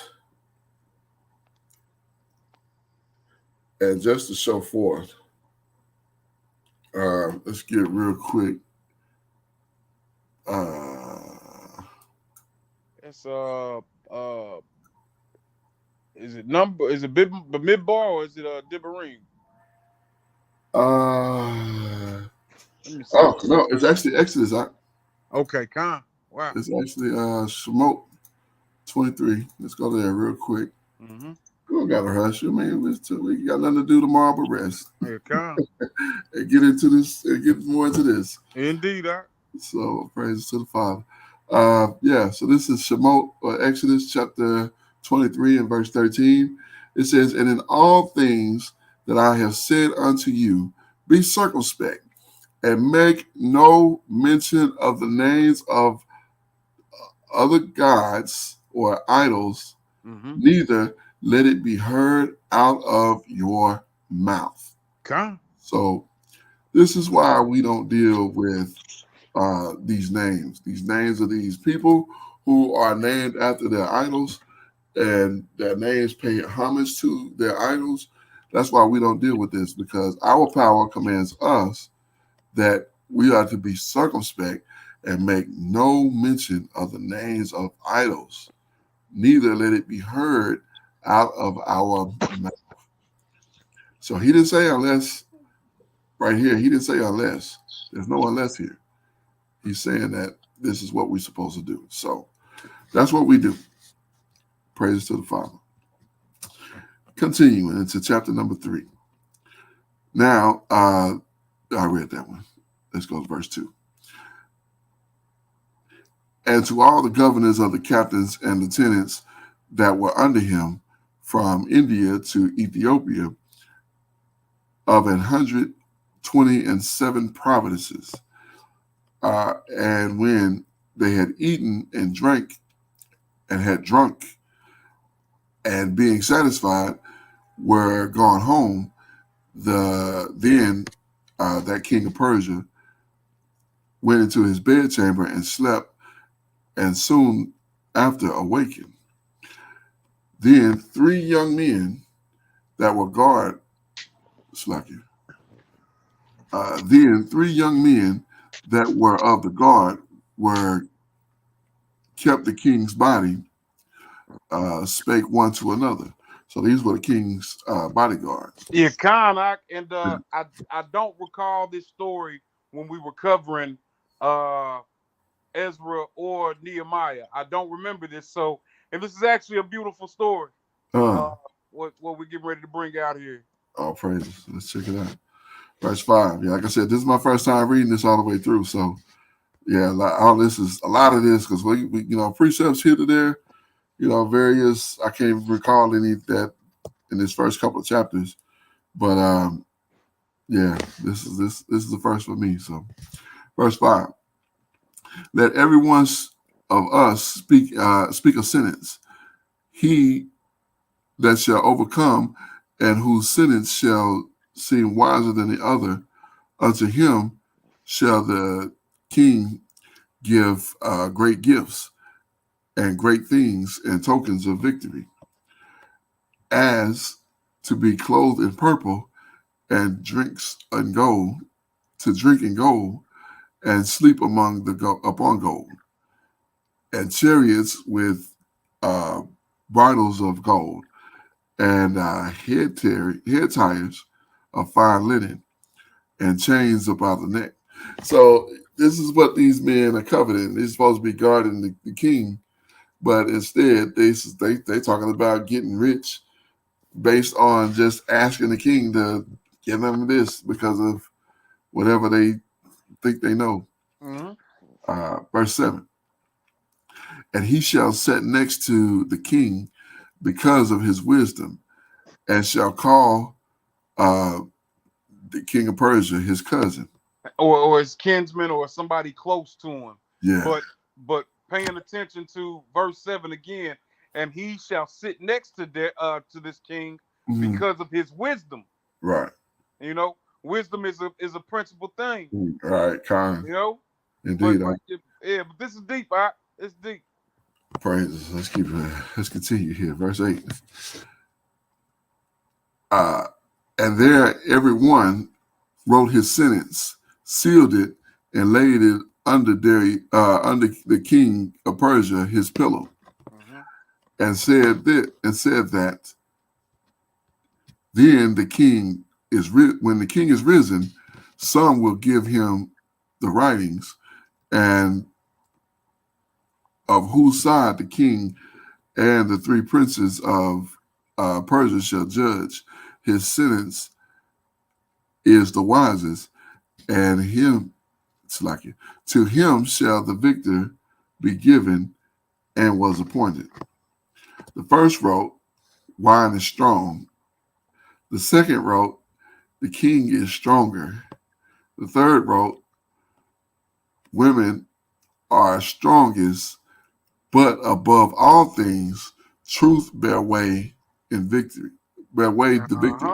just to show forth, let's get real quick. It's is it number? Is it Midbar, or is it Dibberine? Uh, Let me see. oh no, it's actually Exodus. Okay, con. Wow. It's actually Shemot 23. Let's go there real quick. Mm-hmm. We don't gotta rush. I mean, we got nothing to do tomorrow but rest Yeah, con. and get into this and get more into this. Indeed, So praise to the Father. Yeah, so this is Shemot or Exodus chapter 23 and verse 13. It says, "And in all things that I have said unto you, be circumspect, and make no mention of the names of other gods or idols, Mm-hmm. neither let it be heard out of your mouth." Con. So this is why we don't deal with these names. These names of these people who are named after their idols, and their names pay homage to their idols. That's why we don't deal with this, because our power commands us that we are to be circumspect and make no mention of the names of idols, neither let it be heard out of our mouth. So he didn't say unless, right here, he didn't say unless. There's no unless here. He's saying that this is what we're supposed to do. So that's what we do. Praise to the Father. Continuing into chapter number 3. Now, I read that one. Let's go to verse 2. "And to all the governors of the captains and lieutenants that were under him, from India to Ethiopia, of 127 provinces. And when they had eaten and drank and had drunk, and being satisfied, were gone home, then that king of Persia went into his bedchamber and slept, and soon after awakened. Then 3 young men that were guard, Slacky. Then 3 young men that were of the guard were kept the king's body, spake one to another." So these were the king's bodyguards. Yeah, con. I don't recall this story when we were covering Ezra or Nehemiah. I don't remember this. So, and this is actually a beautiful story. Uh, Uh, what we're getting ready to bring out here. all praises. Let's check it out. Verse 5. Yeah, like I said, this is my first time reading this all the way through. So yeah, all this is a lot of this, because we precepts here to there, various. I can't recall any that in this first couple of chapters, but yeah, this is the first for me. So verse 5. "Let every one of us speak a sentence. He that shall overcome, and whose sentence shall seem wiser than the other, unto him shall the king give great gifts and great things and tokens of victory, as to be clothed in purple, and drinks in gold, to drink in gold, and sleep upon gold, and chariots with uh, bridles of gold, and head tires of fine linen, and chains about the neck." So this is what these men are coveting. They're supposed to be guarding the king, but instead they talking about getting rich based on just asking the king to give them this because of whatever they think they know. Mm-hmm. Verse 7. "And he shall sit next to the king because of his wisdom, and shall call the king of Persia his cousin." Or his kinsman or somebody close to him. Yeah. But paying attention to verse 7 again, and he shall sit next to this king Mhm. because of his wisdom. Right. Wisdom is a principal thing. Right. Kind. You know, Indeed. but this is deep. It's deep. Praises. Let's continue here. Verse 8. "And there every one wrote his sentence, sealed it, and laid it under the king of Persia his pillow, Mm-hmm. and said that then when the king is risen, some will give him the writings, and of whose side the king and the three princes of Persia shall judge. His sentence is the wisest, and him, it's like it, to him shall the victor be given, and was appointed. The first wrote, wine is strong. The second wrote, the king is stronger. The third wrote, women are strongest, but above all things, truth bear way in victory. Bear way the victory.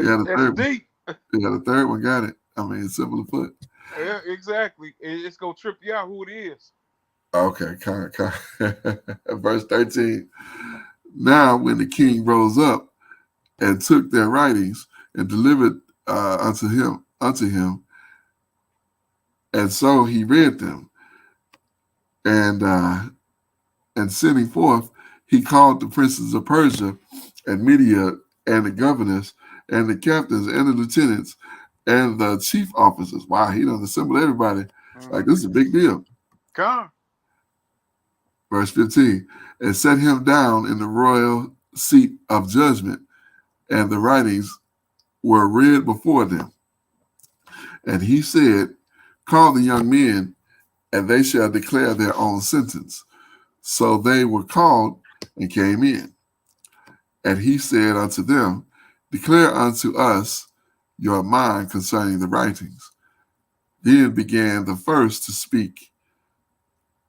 Yeah, the That's third one. deep. Yeah, the third one got it. I mean, it's simple to put. Yeah, exactly. It's gonna trip you out who it is. Okay, verse 13. Now, when the king rose up and took their writings and delivered unto him, and so he read them, and sending forth, he called the princes of Persia and Media and the governors and the captains and the lieutenants and the chief officers. Wow, he done assembled everybody. Like, this is a big deal. Come. Verse 15, and set him down in the royal seat of judgment, and the writings were read before them. And he said, call the young men, and they shall declare their own sentence. So they were called and came in. And he said unto them, declare unto us your mind concerning the writings. Then began the first to speak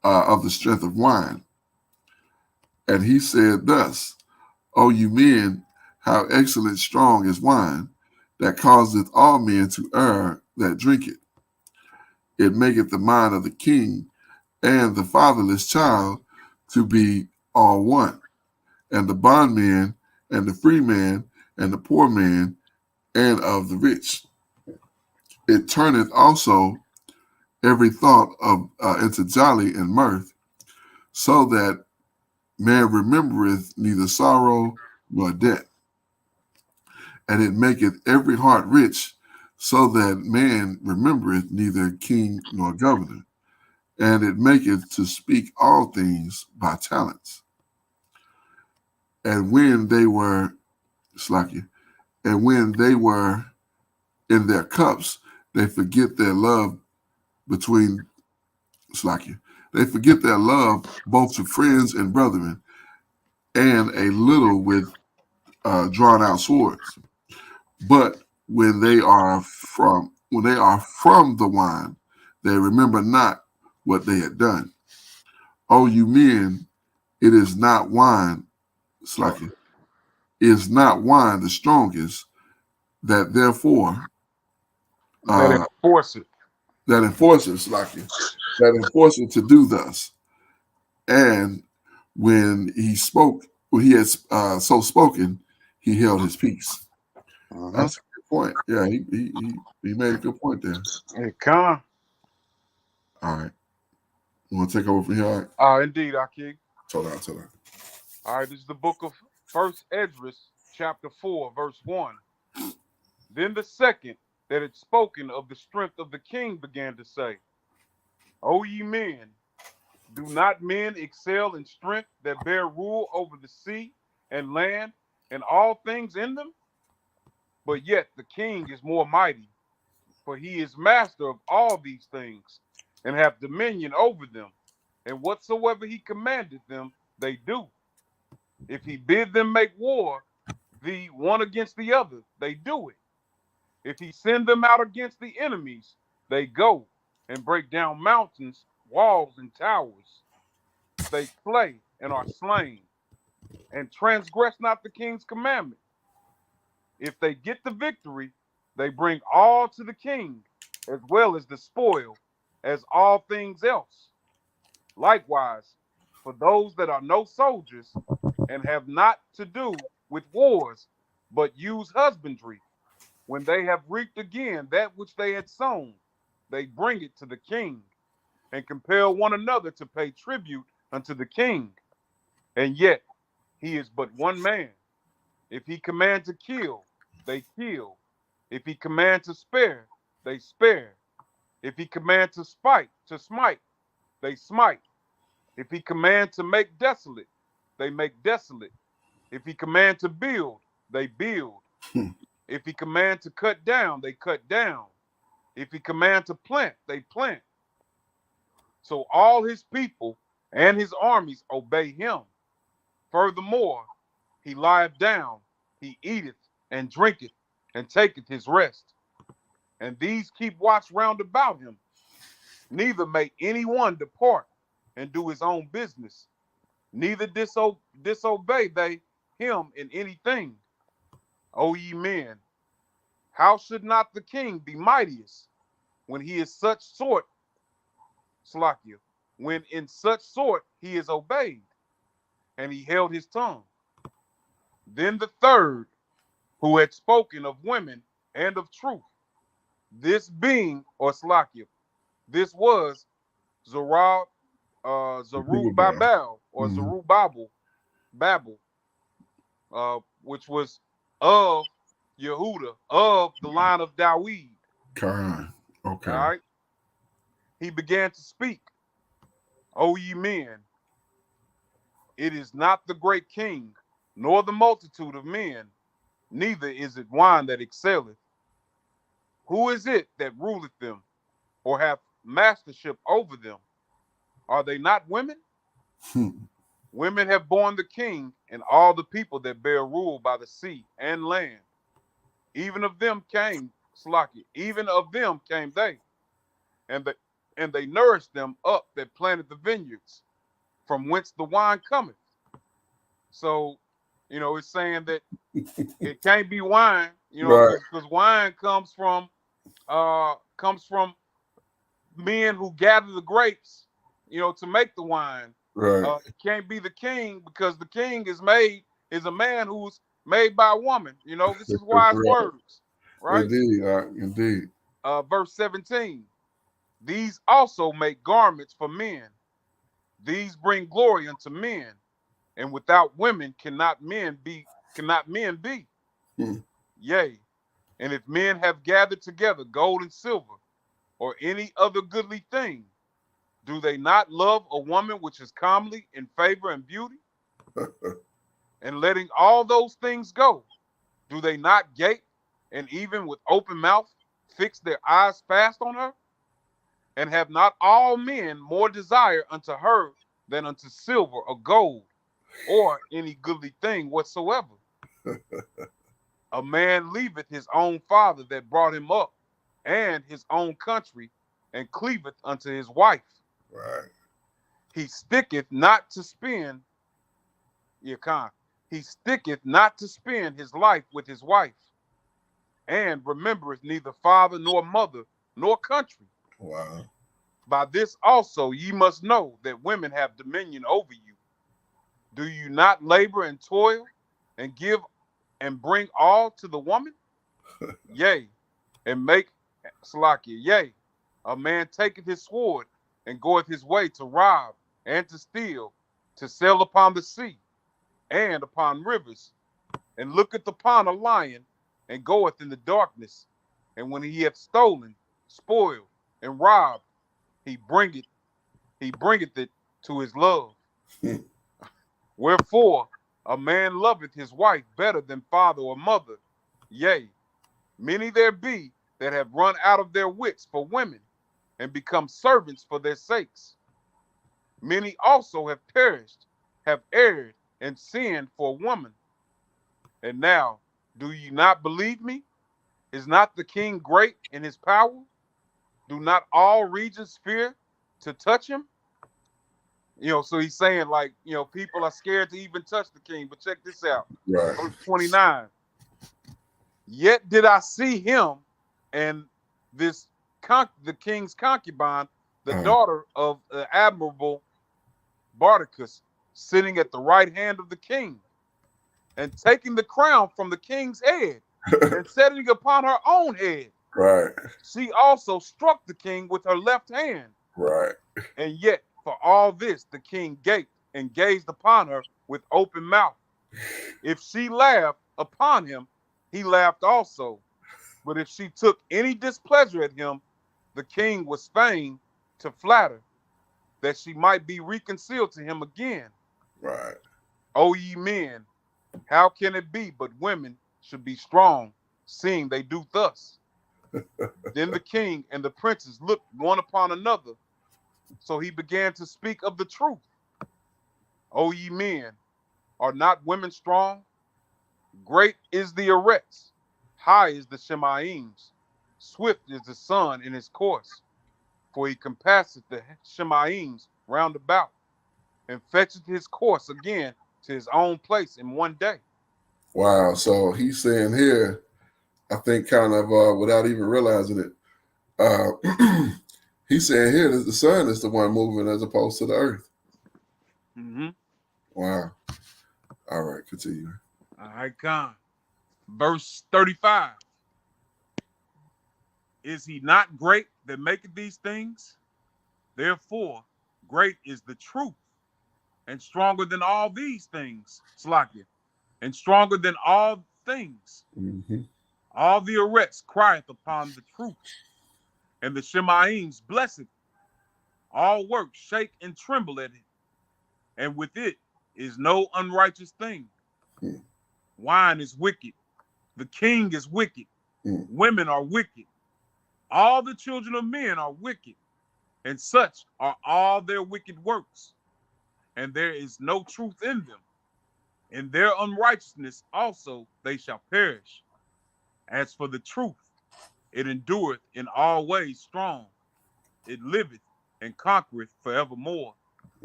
of the strength of wine. And he said thus, O you men, how excellent strong is wine, that causeth all men to err that drink it. It maketh the mind of the king and the fatherless child to be all one, and the bondman and the free man and the poor man and of the rich. It turneth also every thought of into jolly and mirth, so that man remembereth neither sorrow nor debt. And it maketh every heart rich, so that man remembereth neither king nor governor. And it maketh to speak all things by talents. And when they were, slacky, and when they were in their cups, they forget their love between, slacky, they forget their love both to friends and brethren, and a little with drawn out swords. But when they are from the wine, they remember not what they had done. O you men, it is not wine, slacky, is not wine the strongest, that therefore That uh, enforce it. that enforces, slacky, that enforces to do thus. And when he had so spoken, he held his peace. That's a good point. Yeah, he made a good point there. Hey, come. All right. You want to take over from here? All right. Indeed, Aki. Hold on. All right, this is the book of First Esdras, chapter 4, verse 1. Then the second that had spoken of the strength of the king began to say, O ye men, do not men excel in strength that bear rule over the sea and land and all things in them? But yet the king is more mighty, for he is master of all these things, and hath dominion over them. And whatsoever he commandeth them, they do. If he bid them make war, the one against the other, they do it. If he send them out against the enemies, they go and break down mountains, walls, and towers. They slay and are slain, and transgress not the king's commandment. If they get the victory, they bring all to the king, as well as the spoil, as all things else. Likewise, for those that are no soldiers and have not to do with wars, but use husbandry, when they have reaped again that which they had sown, they bring it to the king, and compel one another to pay tribute unto the king. And yet he is but one man. If he command to kill, they kill. If he command to spare, they spare. If he command to smite, they smite. If he command to make desolate, they make desolate. If he command to build, they build. If he command to cut down, they cut down. If he command to plant, they plant. So all his people and his armies obey him. Furthermore, he lieth down, he eateth and drinketh, and taketh his rest. And these keep watch round about him. Neither may any one depart and do his own business, neither disobey they him in anything. O ye men, how should not the king be mightiest when he is such sort, Slakia, when in such sort he is obeyed? And he held his tongue. Then the third, who had spoken of women and of truth, this being, or Slakia, this was Zerubbabel, or Zerubbabel, Babel, which was of Yehuda, of the line of Dawid. Okay. All right. He began to speak. O ye men, it is not the great king, nor the multitude of men, neither is it wine that excelleth. Who is it that ruleth them, or hath mastership over them? Are they not women? Women have borne the king and all the people that bear rule by the sea and land. Even of them came, Slaki, even of them came they, and they nourished them up that planted the vineyards, from whence the wine cometh. So, it's saying that it can't be wine, because wine comes from men who gather the grapes, to make the wine. Right. It can't be the king, because the king is a man who's made by a woman. This is wise words, right? Indeed. Verse 17. These also make garments for men. These bring glory unto men, and without women cannot men be. Yea, and if men have gathered together gold and silver, or any other goodly thing, do they not love a woman which is comely in favor and beauty? And letting all those things go, do they not gape, and even with open mouth fix their eyes fast on her? And have not all men more desire unto her than unto silver or gold, or any goodly thing whatsoever? A man leaveth his own father that brought him up, and his own country, and cleaveth unto his wife. Right. He sticketh not to spend, he sticketh not to spend his life with his wife, and remembereth neither father nor mother nor country. Wow. By this also ye must know that women have dominion over you. Do you not labor and toil, and give and bring all to the woman? Yea, and make Salakia, yea, a man taketh his sword, and goeth his way to rob and to steal, to sail upon the sea and upon rivers, and looketh upon a lion, and goeth in the darkness, and when he hath stolen, spoiled, and robbed, he bringeth it to his love. Wherefore a man loveth his wife better than father or mother. Yea, many there be that have run out of their wits for women, and become servants for their sakes. Many also have perished, have erred, and sinned for a woman. And now, do ye not believe me? Is not the king great in his power? Do not all regions fear to touch him? So he's saying, people are scared to even touch the king. But check this out. Right. Verse 29. Yet did I see him and the king's concubine, the daughter of the admirable Bardicus, sitting at the right hand of the king, and taking the crown from the king's head, and setting upon her own head. Right. She also struck the king with her left hand. Right. And yet, for all this, the king gaped and gazed upon her with open mouth. If she laughed upon him, he laughed also. But if she took any displeasure at him, the king was fain to flatter. that she might be reconciled to him again. Right. O ye men, how can it be but women should be strong, seeing they do thus? Then the king and the princes looked one upon another, so he began to speak of the truth. O ye men, are not women strong? Great is the Eretz, high is the Shemaims, swift is the sun in his course, for he compasseth the Shemaims round about, and fetcheth his course again to his own place in one day. Wow. So he's saying here, I think kind of without even realizing it, he's saying here that the sun is the one moving as opposed to the earth. Mm-hmm. Wow. All right, continue. All right, Khan. Verse 35. Is he not great that maketh these things? Therefore, great is the truth, and stronger than all these things, Slakia, and stronger than all things. Mm-hmm. All the Eretz crieth upon the truth, and the Shemaims bless it. All works shake and tremble at it, and with it is no unrighteous thing. Mm-hmm. Wine is wicked, the king is wicked, Mm-hmm. women are wicked, all the children of men are wicked, and such are all their wicked works, and there is no truth in them. In their unrighteousness also they shall perish. As for the truth, it endureth in all ways strong. It liveth and conquereth forevermore.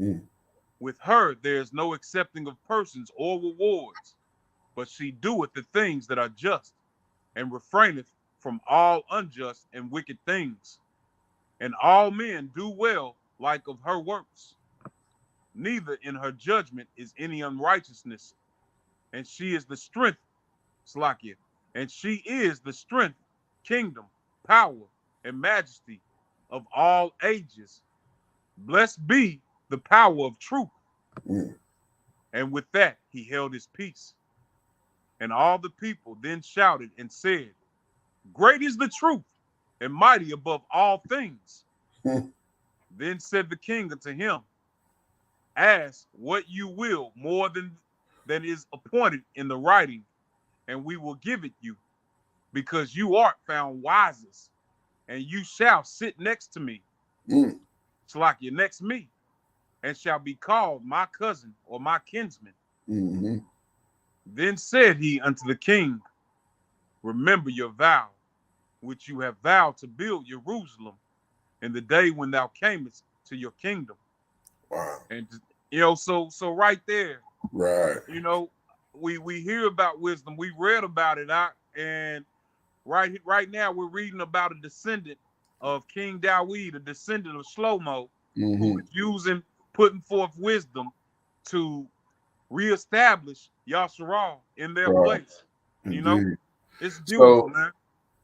Mm-hmm. With her there is no accepting of persons or rewards, but she doeth the things that are just, and refraineth from all unjust and wicked things. And all men do well like of her works. Neither in her judgment is any unrighteousness, and she is the strength, Slakia, and she is the strength, kingdom, power, and majesty of all ages. Blessed be the power of truth. Mm-hmm. And with that he held his peace. And all the people then shouted and said, Great is the truth, and mighty above all things. Then said the king unto him, Ask what you will more than is appointed in the writing, and we will give it you, because you art found wisest, and you shall sit next to me, Mm-hmm. Slakia, next me, and shall be called my cousin or my kinsman. Mm-hmm. Then said he unto the king, Remember your vow, which you have vowed to build Jerusalem in the day when thou camest to your kingdom. Wow. And so right there, Right. we hear about wisdom. We read about it, and right now we're reading about a descendant of King Dawid, a descendant of Shlomo, who Mm-hmm. is putting forth wisdom to reestablish Yasharal in their Right. place. Indeed. It's beautiful, So man.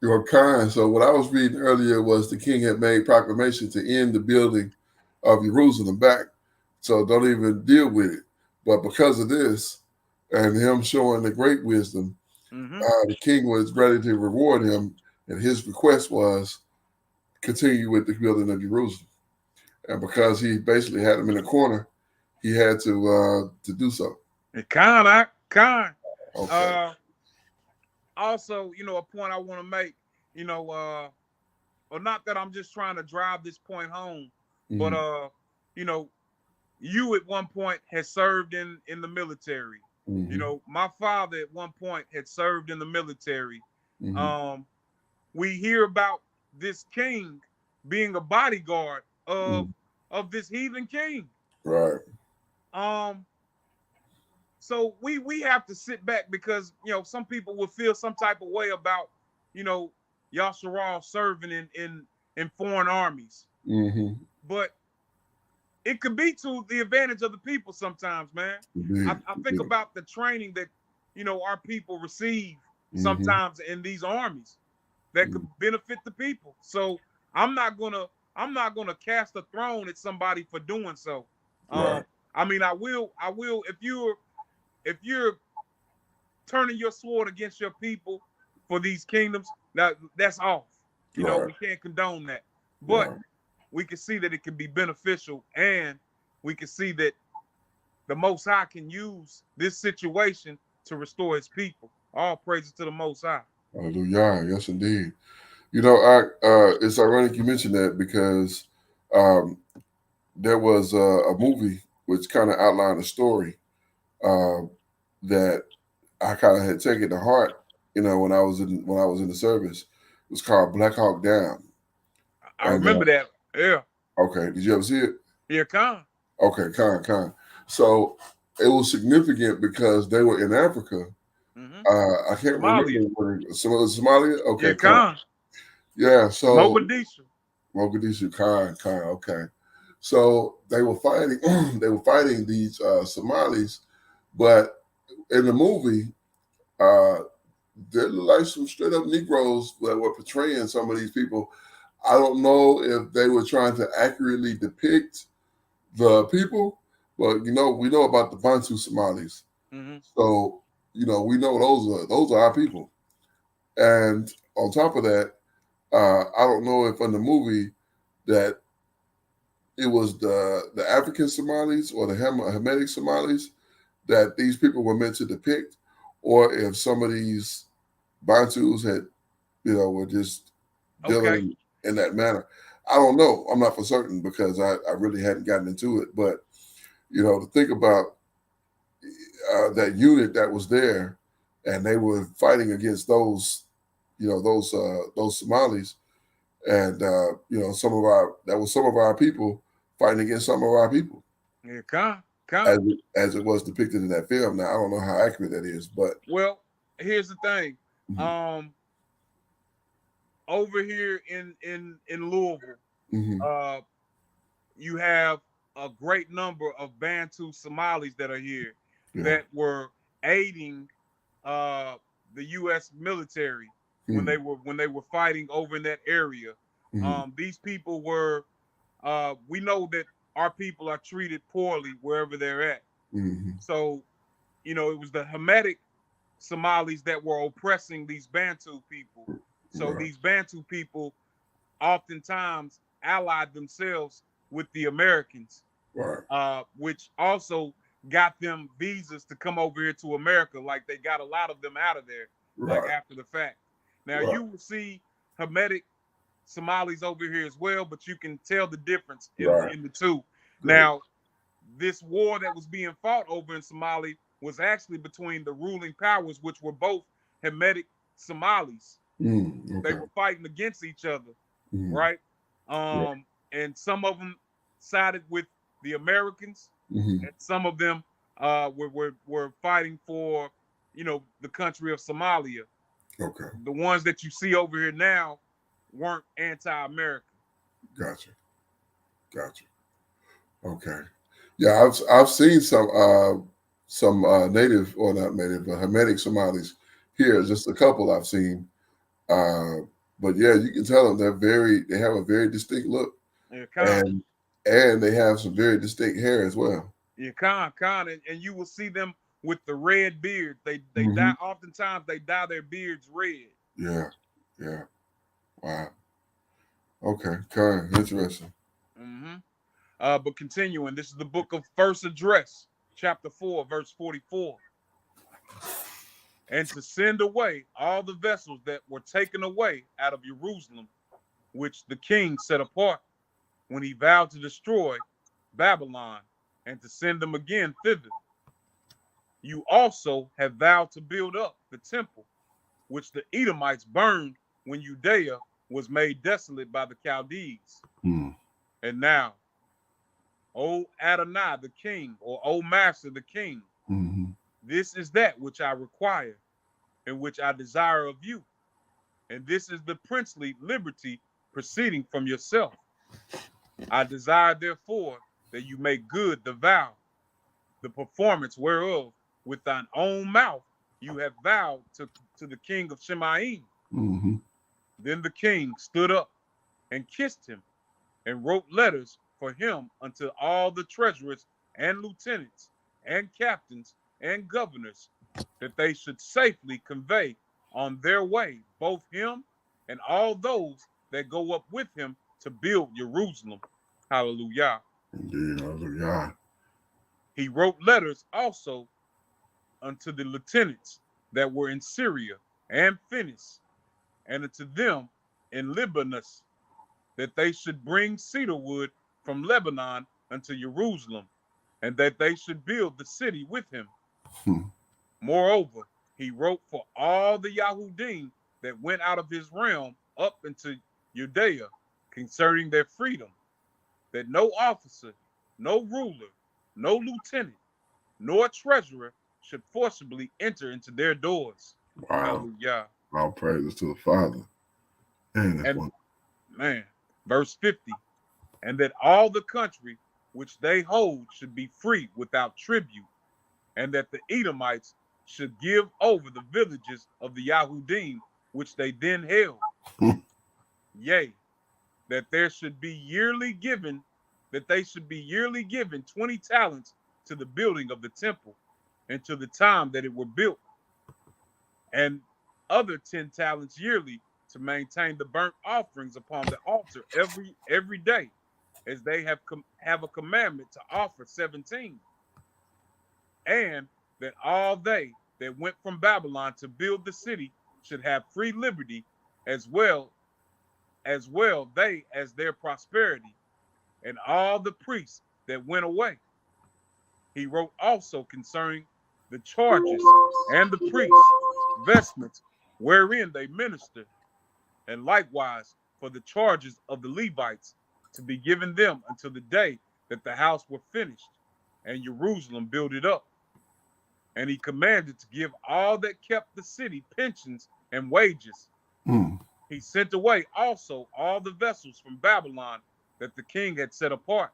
you're kind. So what I was reading earlier was the king had made proclamation to end the building of Jerusalem back. So don't even deal with it. But because of this and him showing the great wisdom, Mm-hmm. the king was ready to reward him. And his request was continue with the building of Jerusalem. And because he basically had him in a corner, he had to do so. And kind. Okay. Uh, Also, a point I want to make, or not that I'm just trying to drive this point home, but Mm-hmm. you know, you at one point had served in the military. Mm-hmm. My father at one point had served in the military. Mm-hmm. Um, we hear about this king being a bodyguard Mm-hmm. of this heathen king. Right. Um, so we have to sit back because some people will feel some type of way about you know Yasharal serving in foreign armies, Mm-hmm. but it could be to the advantage of the people sometimes, man. I, Indeed. I think Indeed. about the training that our people receive Mm-hmm. sometimes in these armies that could benefit the people. So I'm not gonna I'm not gonna cast a throne at somebody for doing so. Right. I mean, I will if you're turning your sword against your people for these kingdoms, that's off. Right. We can't condone that. But Right. we can see that it can be beneficial, and we can see that the Most High can use this situation to restore his people. All praises to the Most High. Hallelujah. Yes, indeed. It's ironic you mentioned that because um, there was a movie which kind of outlined a story uh, that I kind of had taken to heart. When I was in the service, it was called Black Hawk Down. I And remember that. Yeah. okay, did you ever see it? Yeah, Khan. Okay, kind. So it was significant because they were in Africa. Mm-hmm. I can't Somalia. remember where Somalia. Yeah, Okay, kind. Khan. Yeah, so Mogadishu. Mogadishu, kind. Okay, so they were fighting. They were fighting these Somalis, but in the movie, uh, there looked like some straight up Negroes that were portraying some of these people. I don't know if they were trying to accurately depict the people, but we know about the Bantu Somalis. Mm-hmm. So we know those are our people. And on top of that, I don't know if in the movie that it was the African Somalis or the Hamitic Somalis that these people were meant to depict, or if some of these Bantus had were just Okay. dealing in that manner. I don't know. I'm not for certain because I really hadn't gotten into it. But to think about that unit that was there, and they were fighting against those Somalis, and some of our people fighting against some of our people, Yeah, Khan. as it was depicted in that film. Now I don't know how accurate that is, but Well, here's the thing. mhm, Over here in Louisville, mhm, uh, you have a great number of Bantu Somalis that are here yeah, that were aiding uh, the U.S. military when mhm, they were fighting over in that area. mhm, These people were. We know that our people are treated poorly wherever they're at. mhm, So, it was the Hamitic Somalis that were oppressing these Bantu people. So right, these Bantu people oftentimes allied themselves with the Americans, right, which also got them visas to come over here to America. Like they got a lot of them out of there, like right, after the fact. Now right, you will see Hamitic Somalis over here as well, but you can tell the difference right, in the two. great, Now, this war that was being fought over in Somalia was actually between the ruling powers, which were both Hamitic Somalis. They okay, were fighting against each other, mhm, right? right, And some of them sided with the Americans, mhm, and some of them were fighting for, the country of Somalia. okay, The ones that you see over here now weren't anti-American. gotcha, gotcha, okay, yeah, I've seen some native or not native but Hamitic Somalis here, just a couple I've seen. Uh, but yeah, you can tell them they have a very distinct look, Yeah, and they have some very distinct hair as well. and you will see them with the red beard. They Hmm. dye. Oftentimes they dye their beards red. Yeah, yeah. Wow. Okay, kind interesting. Hmm. But continuing, this is the book of First Address, chapter 4, verse 44. And to send away all the vessels that were taken away out of Jerusalem, which the king set apart when he vowed to destroy Babylon and to send them again thither. You also have vowed to build up the temple, which the Edomites burned when Judea was made desolate by the Chaldees. Mm. And now, O Adonai the king, or O Master the king, Hmm. this is that which I require and which I desire of you. And this is the princely liberty proceeding from yourself. I desire, therefore, that you make good the vow, the performance whereof with thine own mouth you have vowed to the king of Shemaim. Hmm. Then the king stood up and kissed him and wrote letters for him unto all the treasurers and lieutenants and captains and governors, that they should safely convey on their way both him and all those that go up with him to build Jerusalem. Hallelujah. Indeed, hallelujah. He wrote letters also unto the lieutenants that were in Syria and Phoenicia, and unto them in Libanus, that they should bring cedar wood from Lebanon unto Jerusalem, and that they should build the city with him. Hmm. Moreover, he wrote for all the Yahudim that went out of his realm up into Judea concerning their freedom, that no officer, no ruler, no lieutenant, nor treasurer should forcibly enter into their doors. Wow. Hallelujah. All praises to the Father. Man, that's And one. man, verse 50, and that all the country which they hold should be free without tribute, and that the Edomites should give over the villages of the Yahudim which they then held. Yea, that there should be yearly given, that they should be yearly given 20 talents to the building of the temple, and to the time that it were built, and other 10 talents yearly to maintain the burnt offerings upon the altar every day, as they have a commandment to offer 17. And that all they that went from Babylon to build the city should have free liberty, as well they as their prosperity, and all the priests that went away. He wrote also concerning the charges and the priests' vestments wherein they ministered, and likewise for the charges of the Levites to be given them until the day that the house were finished and Jerusalem builded up. And he commanded to give all that kept the city pensions and wages. Hmm. He sent away also all the vessels from Babylon that the king had set apart,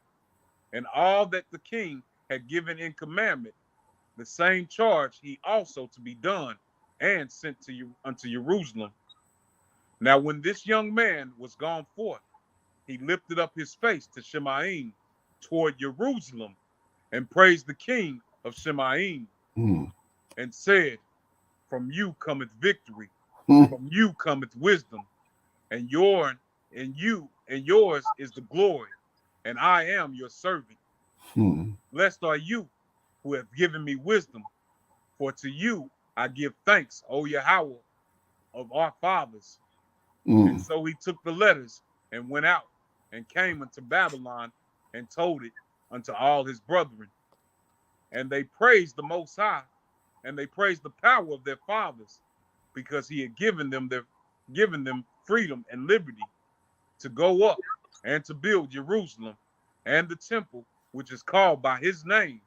and all that the king had given in commandment, the same charge he also to be done, and sent to you unto Jerusalem. Now when this young man was gone forth, he lifted up his face to Shemaim toward Jerusalem, and praised the king of Shemaim, Hmm. and said, from you cometh victory, Hmm. from you cometh wisdom, and yours is the glory, and I am your servant. Hmm. Blessed are you who have given me wisdom, for to you I give thanks, O Yahweh of our fathers. Hmm. And so he took the letters and went out and came unto Babylon and told it unto all his brethren. And they praised the Most High, and they praised the power of their fathers, because he had given them freedom and liberty to go up and to build Jerusalem and the temple which is called by his name.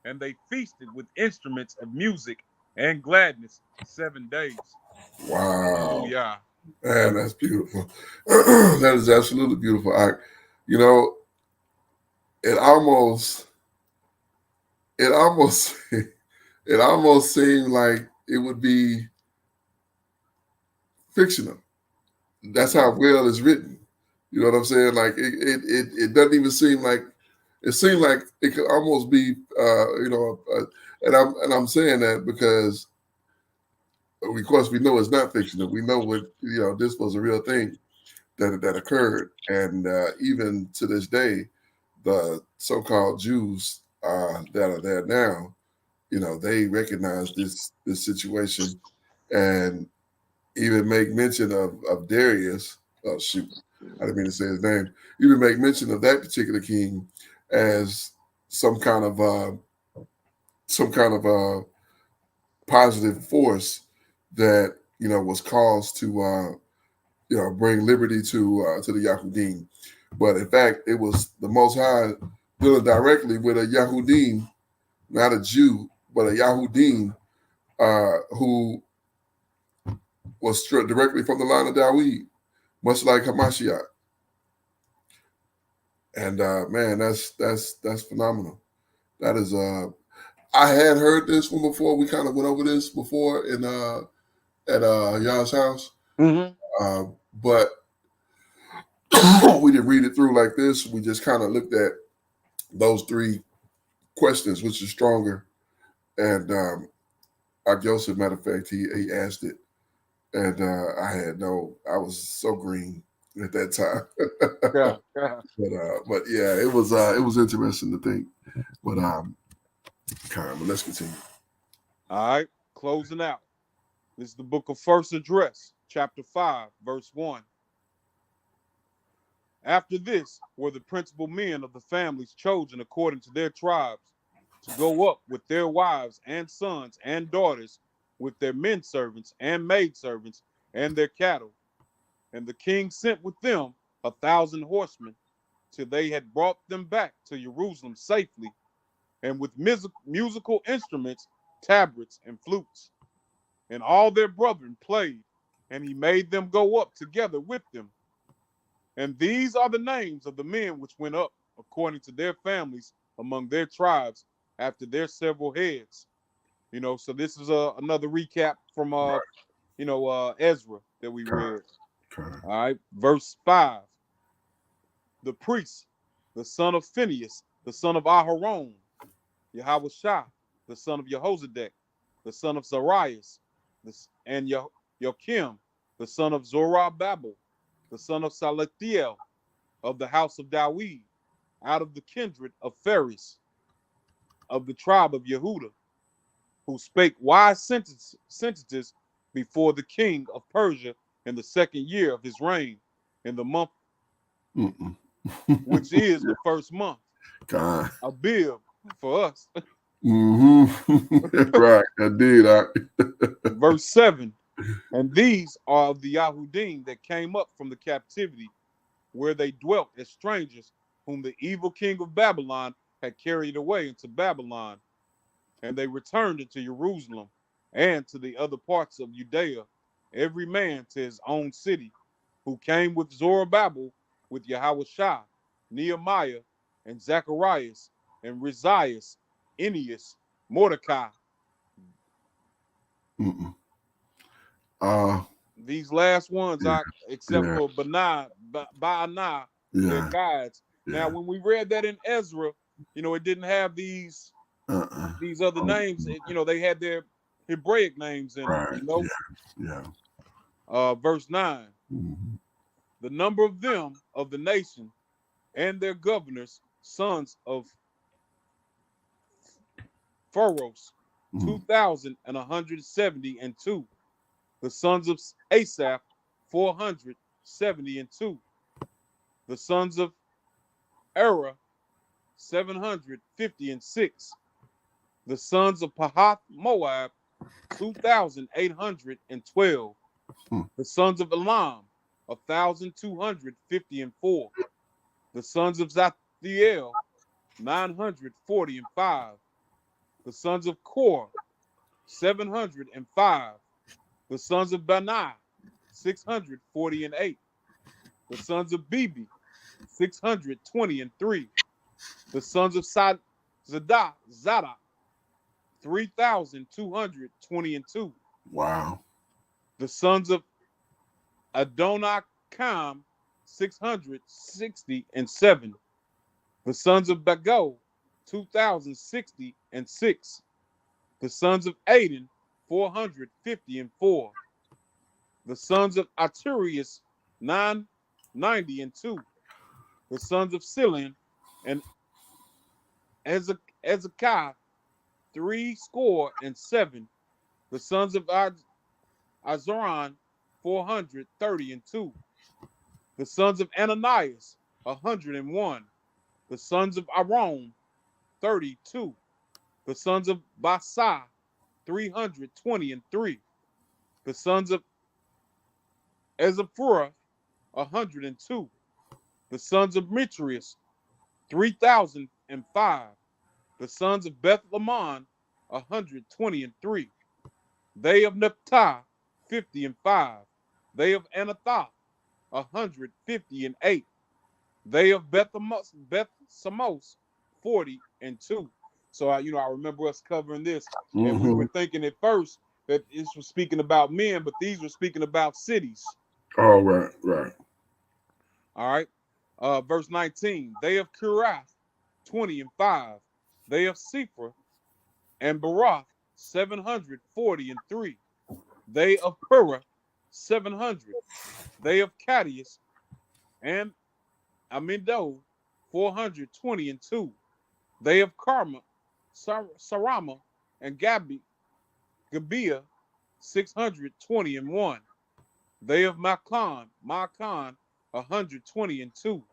And they feasted with instruments of music and gladness 7 days. Wow. Hallelujah. Man, that's beautiful. That is absolutely beautiful. You know, it almost, it almost, it almost seemed like it would be fictional. That's how well it's written. You know what I'm saying? Like it doesn't even seem like it seemed like it could almost be, and I'm saying that because of course we know it's not fictional. We know this was a real thing that occurred, and even to this day, the so-called Jews that are there now, they recognize this situation and even make mention of Darius. Oh shoot, I didn't mean to say his name. Even make mention of that particular king as some kind of positive force that was caused to bring liberty to the Yahudim. But in fact, it was the Most High dealing directly with a Yahudim, not a Jew, but a Yahudim who was struck directly from the line of Dawid, much like Hamashiach. And man, that's phenomenal. That is I had heard this one before. We kind of went over this before in at Yah's house. Mm-hmm. But we didn't read it through like this. We just kind of looked at those three questions, which is stronger. And Joseph, matter of fact, he asked it. And I was so green. at that time. Yeah. But yeah, it was interesting to think. But but let's continue. All right, closing out. This is the book of First Address, chapter 5, verse 1. After this were the principal men of the families chosen according to their tribes to go up with their wives and sons and daughters, with their men servants and maid servants and their cattle. And the king sent with them 1,000 horsemen, till they had brought them back to Jerusalem safely, and with musical instruments, tabrets, and flutes. And all their brethren played, and he made them go up together with them. And these are the names of the men which went up according to their families among their tribes after their several heads. So this is another recap from Ezra that we read. Okay. All right, verse 5. The priest, the son of Phinehas, the son of Aharon, Yahweh the son of Jehozadak, the son of Zarias, and Joachim, the son of Zorobabel, the son of Salathiel, of the house of Dawid, out of the kindred of Phares, of the tribe of Yehuda, who spake wise sentences before the king of Persia in the 2nd year of his reign, in the month which is the first month. God. Abib for us. Right, I did. Verse 7. And these are of the Yahudim that came up from the captivity, where they dwelt as strangers, whom the evil king of Babylon had carried away into Babylon. And they returned into Jerusalem and to the other parts of Judea, every man to his own city, who came with Zorobabel, with Yahweh, Nehemiah, and Zacharias, and Rizias, Ennius, Mordecai. These last ones, except for Baanah, their guides. Now, when we read that in Ezra, it didn't have these other names. They had their Hebraic names in them. Yeah. Verse 9. The number of them of the nation and their governors, sons of Pharos, 2,172. The sons of Asaph, 472. The sons of Erah, 756. The sons of Pahath Moab, 2,812. The sons of Elam, 1,254. The sons of Zathiel, 945. The sons of Kor, 705. The sons of Banai, 648. The sons of Bibi, 623. The sons of Zadok, 3,222. Wow. The sons of Adonikam, 667. The sons of Bago, 2,066. The sons of Aden, 454. The sons of Arturius, 992. The sons of Silian and Ezekiah, 67. The sons of Azaran, 432. The sons of Ananias, 101. The sons of Aaron, 32. The sons of Basa, 323. The sons of Ezephurah, 102. The sons of Mitrius, 3,005. The sons of Beth Lamon, 123. They of Naphtali, 50. They of Anathoth, 158. They of Beth Samos, 42. So I remember us covering this, and we were thinking at first that this was speaking about men, but these were speaking about cities. Oh, right. All right. Verse 19. They of Kirath, 20. They of Sephra and Baroth, 743. They of Purah, 700. They of Cadius, and Amido 420. They of Karma, Sarama, and Gibeah 621. They of Makan 120.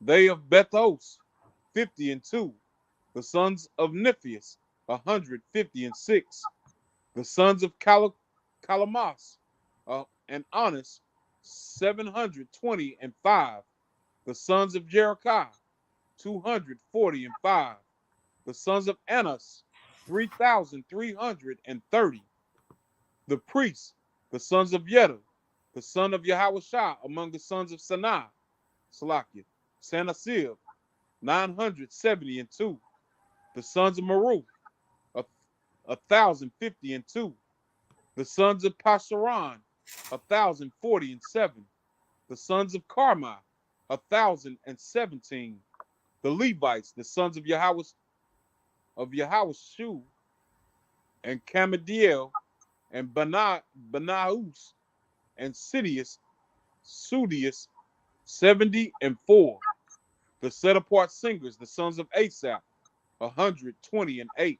They of Bethos 50. The sons of Niphias 156. The sons of Calamas and Honest 725. The sons of Jericho 245. The sons of Anas 3,330. The priests, the sons of Yeda, the son of Yahushua among the sons of Sanah, Salakia, Sanasib 972. The sons of Maruth 1,052. The sons of Pasharan 1,047. The sons of Carmi 1,017. The Levites, the sons of Yahushu and Camadiel and Banahus and Sudius 74. The set apart singers, the sons of Asaph 128.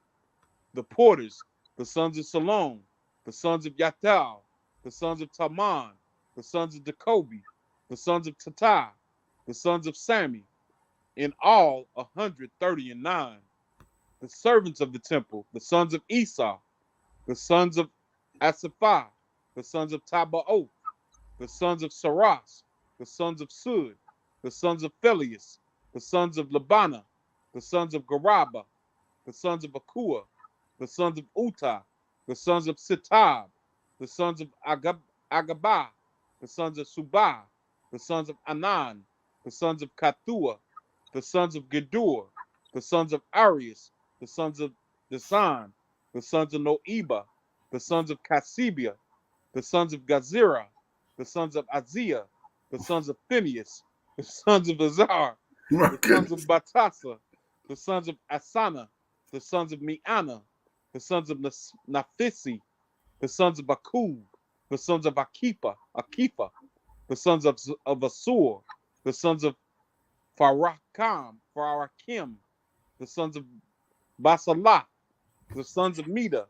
The porters, the sons of Salom, the sons of Yatal, the sons of Taman, the sons of Jacobi, the sons of Tata, the sons of Sami, in all 139. The servants of the temple, the sons of Esau, the sons of Asapha, the sons of Tabaoth, the sons of Saras, the sons of Sud, the sons of Phelius, the sons of Labana, the sons of Garaba, the sons of Akua, the sons of Uta, the sons of Sitab, the sons of Agabah, the sons of Subah, the sons of Anan, the sons of Kathua, the sons of Gedur, the sons of Arius, the sons of Desan, the sons of Noeba, the sons of Kasibia, the sons of Gazira, the sons of Azia, the sons of Phineas, the sons of Azar, the sons of Batasa, the sons of Asana, the sons of Miana, the sons of Naphisi, the sons of Akub, the sons of Akifa, the sons of Asur, the sons of Farakim, the sons of Basalah, the sons of Meda,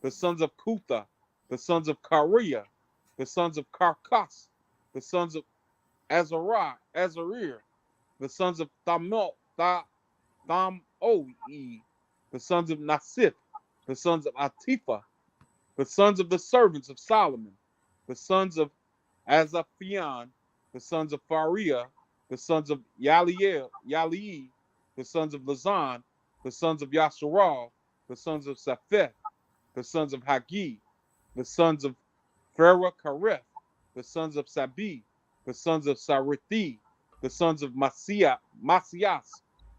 the sons of Kutha, the sons of Karia, the sons of Karkas, the sons of Azarir, the sons of Thamoi, the sons of Nasith, the sons of Atifa, the sons of the servants of Solomon, the sons of Azaphian, the sons of Faria, the sons of Yalii, the sons of Lazan, the sons of Yasharal, the sons of Sapheth, the sons of Hagi, the sons of Pharaoh Kareth, the sons of Sabi, the sons of Sarithi, the sons of Masias,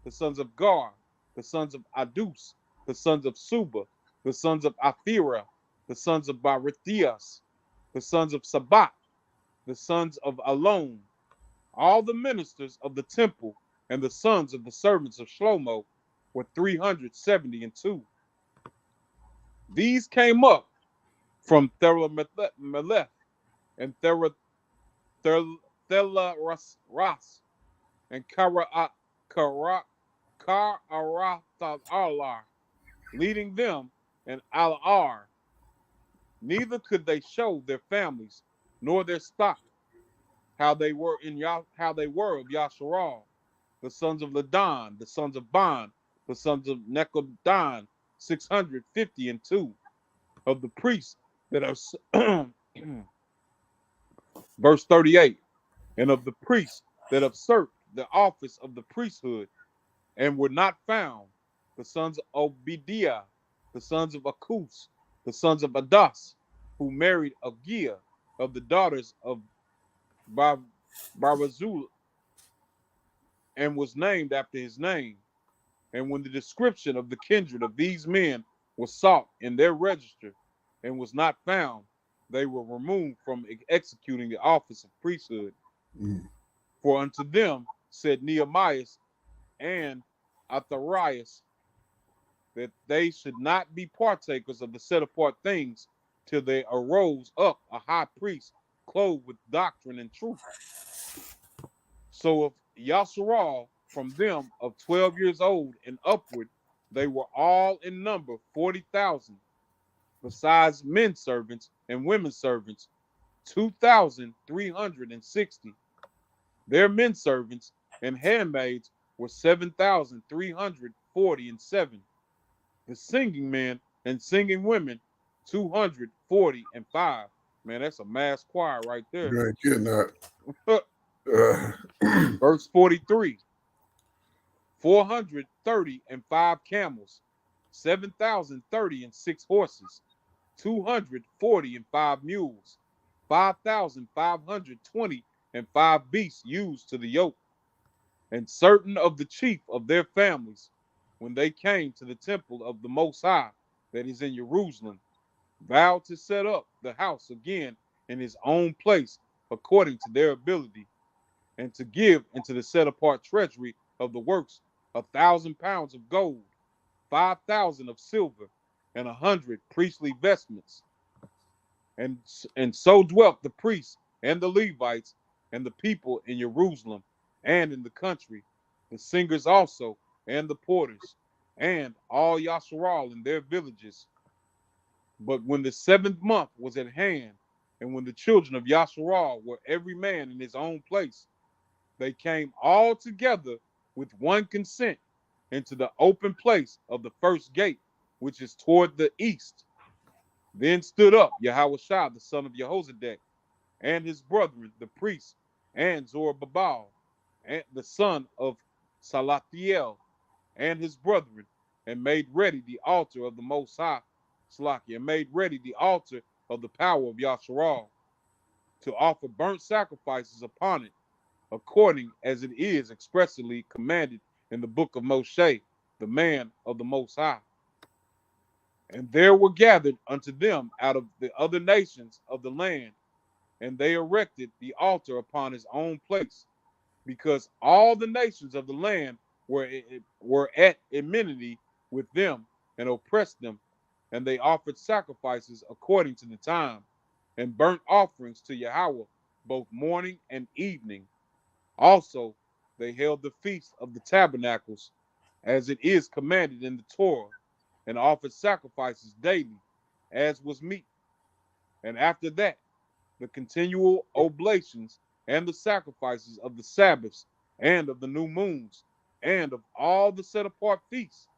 the sons of Gar, the sons of Adus, the sons of Suba, the sons of Aphira, the sons of Barithias, the sons of Sabat, the sons of Alon, all the ministers of the temple, and the sons of the servants of Shlomo were 372. These came up from Theramelech and Thelaras and Kararathalar, leading them and Alar. Neither could they show their families nor their stock, how they were of Yasharal, the sons of Ladan, the sons of Ban, the sons of Nekodan, 652 of the priests that are verse 38, and of the priests that usurped the office of the priesthood and were not found, the sons of Obediah, the sons of Akus, the sons of Adas, who married Agia of the daughters of Barazul and was named after his name. And when the description of the kindred of these men was sought in their register and was not found, they were removed from executing the office of priesthood. For unto them said Nehemiah and Atharias that they should not be partakers of the set apart things till there arose up a high priest clothed with doctrine and truth. So of Yasharal, from them of 12 years old and upward, they were all in number 40,000, besides men servants and women servants, 2,360. Their men servants and handmaids were 7,347. The singing men and singing women, 245. Man, that's a mass choir right there. You ain't getting that. Uh, Verse 43. 430 camels, 7,036 horses, 245 mules, 5,525 beasts used to the yoke, and certain of the chief of their families, when they came to the temple of the Most High that is in Jerusalem, vowed to set up the house again in his own place according to their ability, and to give into the set apart treasury of the works 1,000 pounds of gold, 5,000 of silver, and 100 priestly vestments. And so dwelt the priests and the Levites and the people in Jerusalem and in the country, the singers also, and the porters, and all Yasharal in their villages. But when the 7th month was at hand, and when the children of Yasharal were every man in his own place, they came all together with one consent into the open place of the first gate, which is toward the east. Then stood up Yahushua, the son of Jehozadak, and his brethren, the priests, and Zorobabel, and the son of Salathiel, and his brethren, and made ready the altar of the Most High, Slakia, and made ready the altar of the power of Yasharal, to offer burnt sacrifices upon it, according as it is expressly commanded in the book of Moshe, the man of the Most High. And there were gathered unto them out of the other nations of the land, and they erected the altar upon his own place, because all the nations of the land were at enmity with them and oppressed them, and they offered sacrifices according to the time, and burnt offerings to Yahweh both morning and evening. Also, they held the feast of the tabernacles, as it is commanded in the Torah, and offered sacrifices daily, as was meet. And after that, the continual oblations and the sacrifices of the Sabbaths and of the new moons and of all the set apart feasts.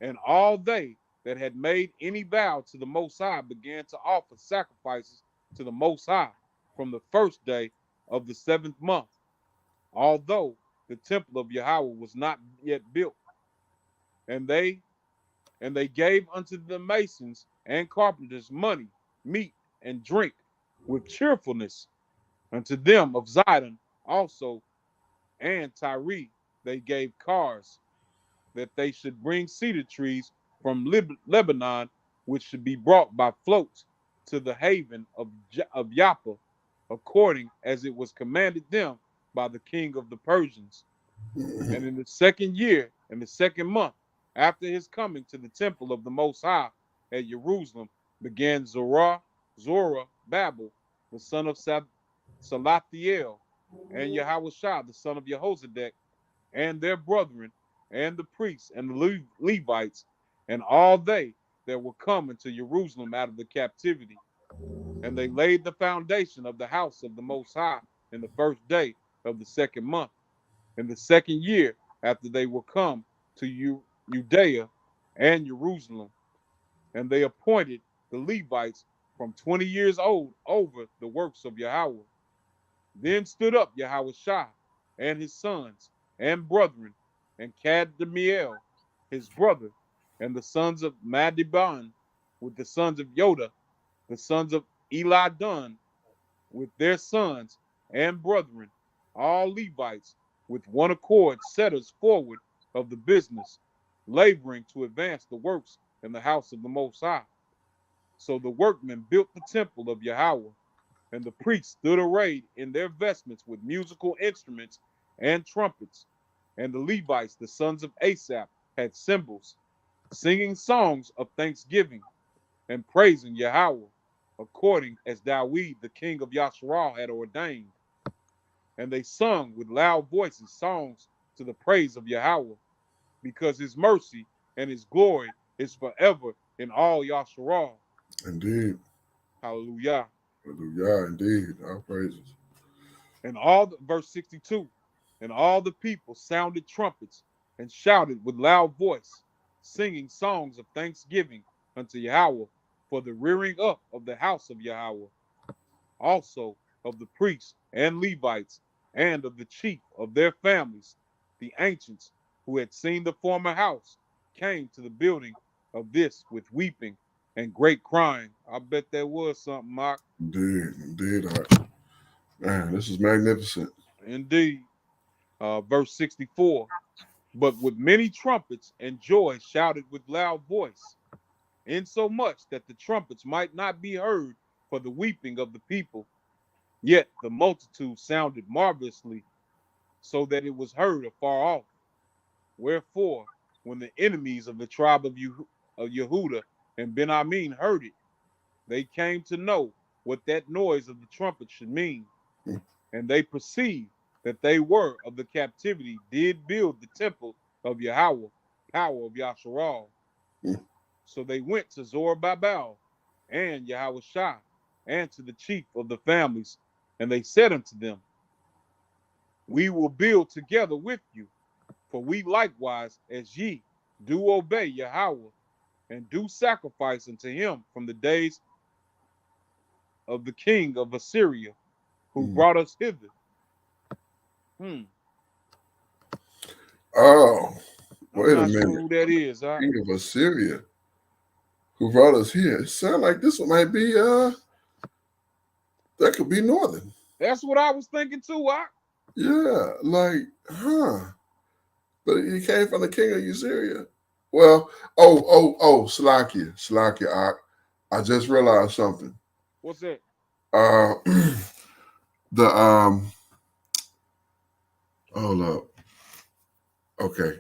And all they that had made any vow to the Most High began to offer sacrifices to the Most High from the first day of the 7th month, although the temple of Yahweh was not yet built. And they gave unto the masons and carpenters money, meat, and drink with cheerfulness. Unto them of Zidon also and Tyre they gave cars, that they should bring cedar trees from Lebanon, which should be brought by floats to the haven of Joppa, according as it was commanded them by the king of the Persians. And in the 2nd year, in the 2nd month, after his coming to the temple of the Most High at Jerusalem, began Zorah Babel, the son of Salathiel, and Yahushua, the son of Jehozadak, and their brethren, and the priests, and the Levites, and all they that were coming to Jerusalem out of the captivity. And they laid the foundation of the house of the Most High in the first day of the 2nd month, in the 2nd year after they were come to Judea and Jerusalem. And they appointed the Levites from 20 years old over the works of Yahweh. Then stood up Yahushua and his sons and brethren, and Kadmiel his brother, and the sons of Madiban with the sons of Yoda, the sons of Elidun with their sons and brethren, all Levites, with one accord set us forward of the business, laboring to advance the works in the house of the Most High. So the workmen built the temple of Yahweh, and the priests stood arrayed in their vestments with musical instruments and trumpets. And the Levites, the sons of Asaph, had cymbals, singing songs of thanksgiving and praising Yahweh, according as Dawid, the king of Yasharal, had ordained. And they sung with loud voices songs to the praise of Yahweh, because his mercy and his glory is forever in all Yasharal. Indeed. Hallelujah. Hallelujah. Indeed. Our praises. And all the verse 62, and all the people sounded trumpets and shouted with loud voice, singing songs of thanksgiving unto Yahweh for the rearing up of the house of Yahweh, also of the priests and Levites, and of the chief of their families. The ancients who had seen the former house came to the building of this with weeping and great crying. I bet there was something, Mark. Indeed. Indeed. Man, this is magnificent. Indeed. Verse 64. But with many trumpets and joy shouted with loud voice, insomuch that the trumpets might not be heard for the weeping of the people. Yet the multitude sounded marvelously, so that it was heard afar off. Wherefore, when the enemies of the tribe of Yehuda and Benjamin heard it, they came to know what that noise of the trumpet should mean. Mm, And they perceived that they were of the captivity, did build the temple of Yahweh, power of Yasharal. mm. So they went to Zorobabel and Yahushua and to the chief of the families, and they said unto them, we will build together with you, for we likewise, as ye, do obey Yahweh, and do sacrifice unto him from the days of the king of Assyria, who Mm. brought us hither. Hmm. Oh, I'm wait a not sure minute. who that is. King of Assyria, who brought us here. It sounds like this one might be that could be northern. That's what I was thinking too. Yeah, like, huh. But he came from the king of Assyria. Well, Slakia. I just realized something. What's that? Uh the hold up. Okay.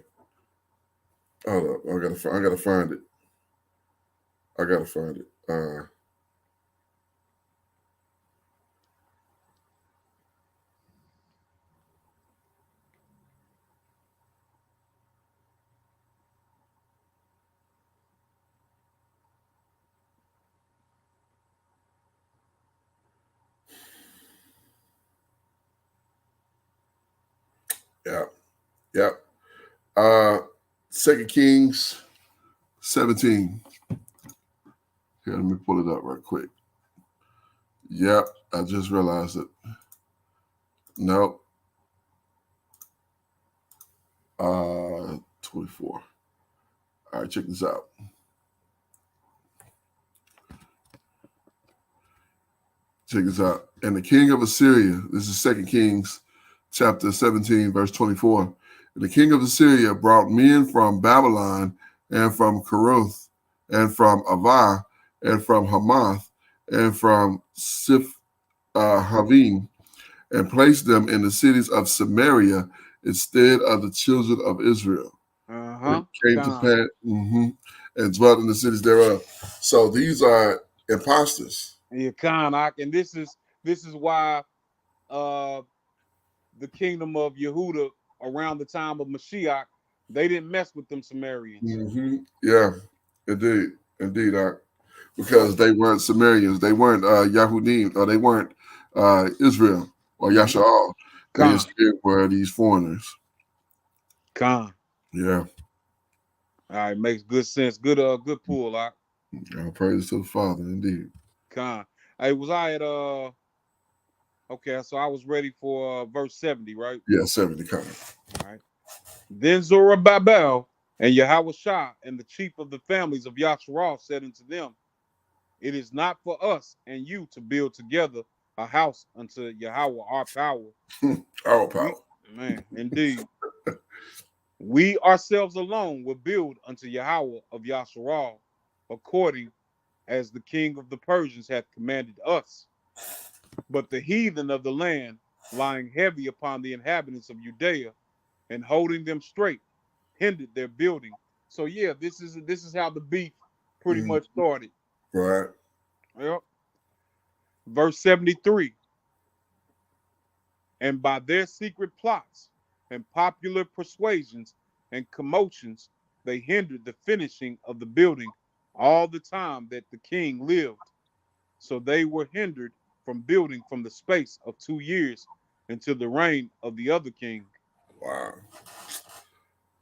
Hold up. I gotta find it. I gotta find it. Yeah. Yeah. Uh, Second Kings 17. Here, let me pull it up right quick. Yep, I just realized it. Nope. 24. All right, check this out. Check this out. And the king of Assyria, this is Second Kings chapter 17, verse 24. And the king of Assyria brought men from Babylon and from Keruth and from Avah and from Hamath and from Siph Havim and placed them in the cities of Samaria instead of the children of Israel. And it came to pass, and dwelt in the cities thereof. So these are imposters. Yeah, and this is why the kingdom of Yehuda around the time of Mashiach, they didn't mess with them Sumerians. Yeah, indeed, because they weren't Sumerians, they weren't Yahudim, or they weren't Israel or Yasha'al. They Khan. instead were these foreigners. Khan. Yeah. All right, makes good sense. Good pull, out. All praise to the Father, indeed. Khan. Hey, was I at okay, so I was ready for verse 70, right? Yeah, 70 coming. All right. Then Zorobabel and Yahushua and the chief of the families of Yasharal said unto them, it is not for us and you to build together a house unto Yahweh our power. Our power. Indeed. We ourselves alone will build unto Yahweh of Yasharal, according as the king of the Persians hath commanded us. But the heathen of the land, lying heavy upon the inhabitants of Judea and holding them straight, hindered their building. So yeah, this is how the beef pretty much started. Right. Yep. Verse 73. And by their secret plots and popular persuasions and commotions, they hindered the finishing of the building all the time that the king lived. So they were hindered from building from the space of 2 years until the reign of the other king. Wow.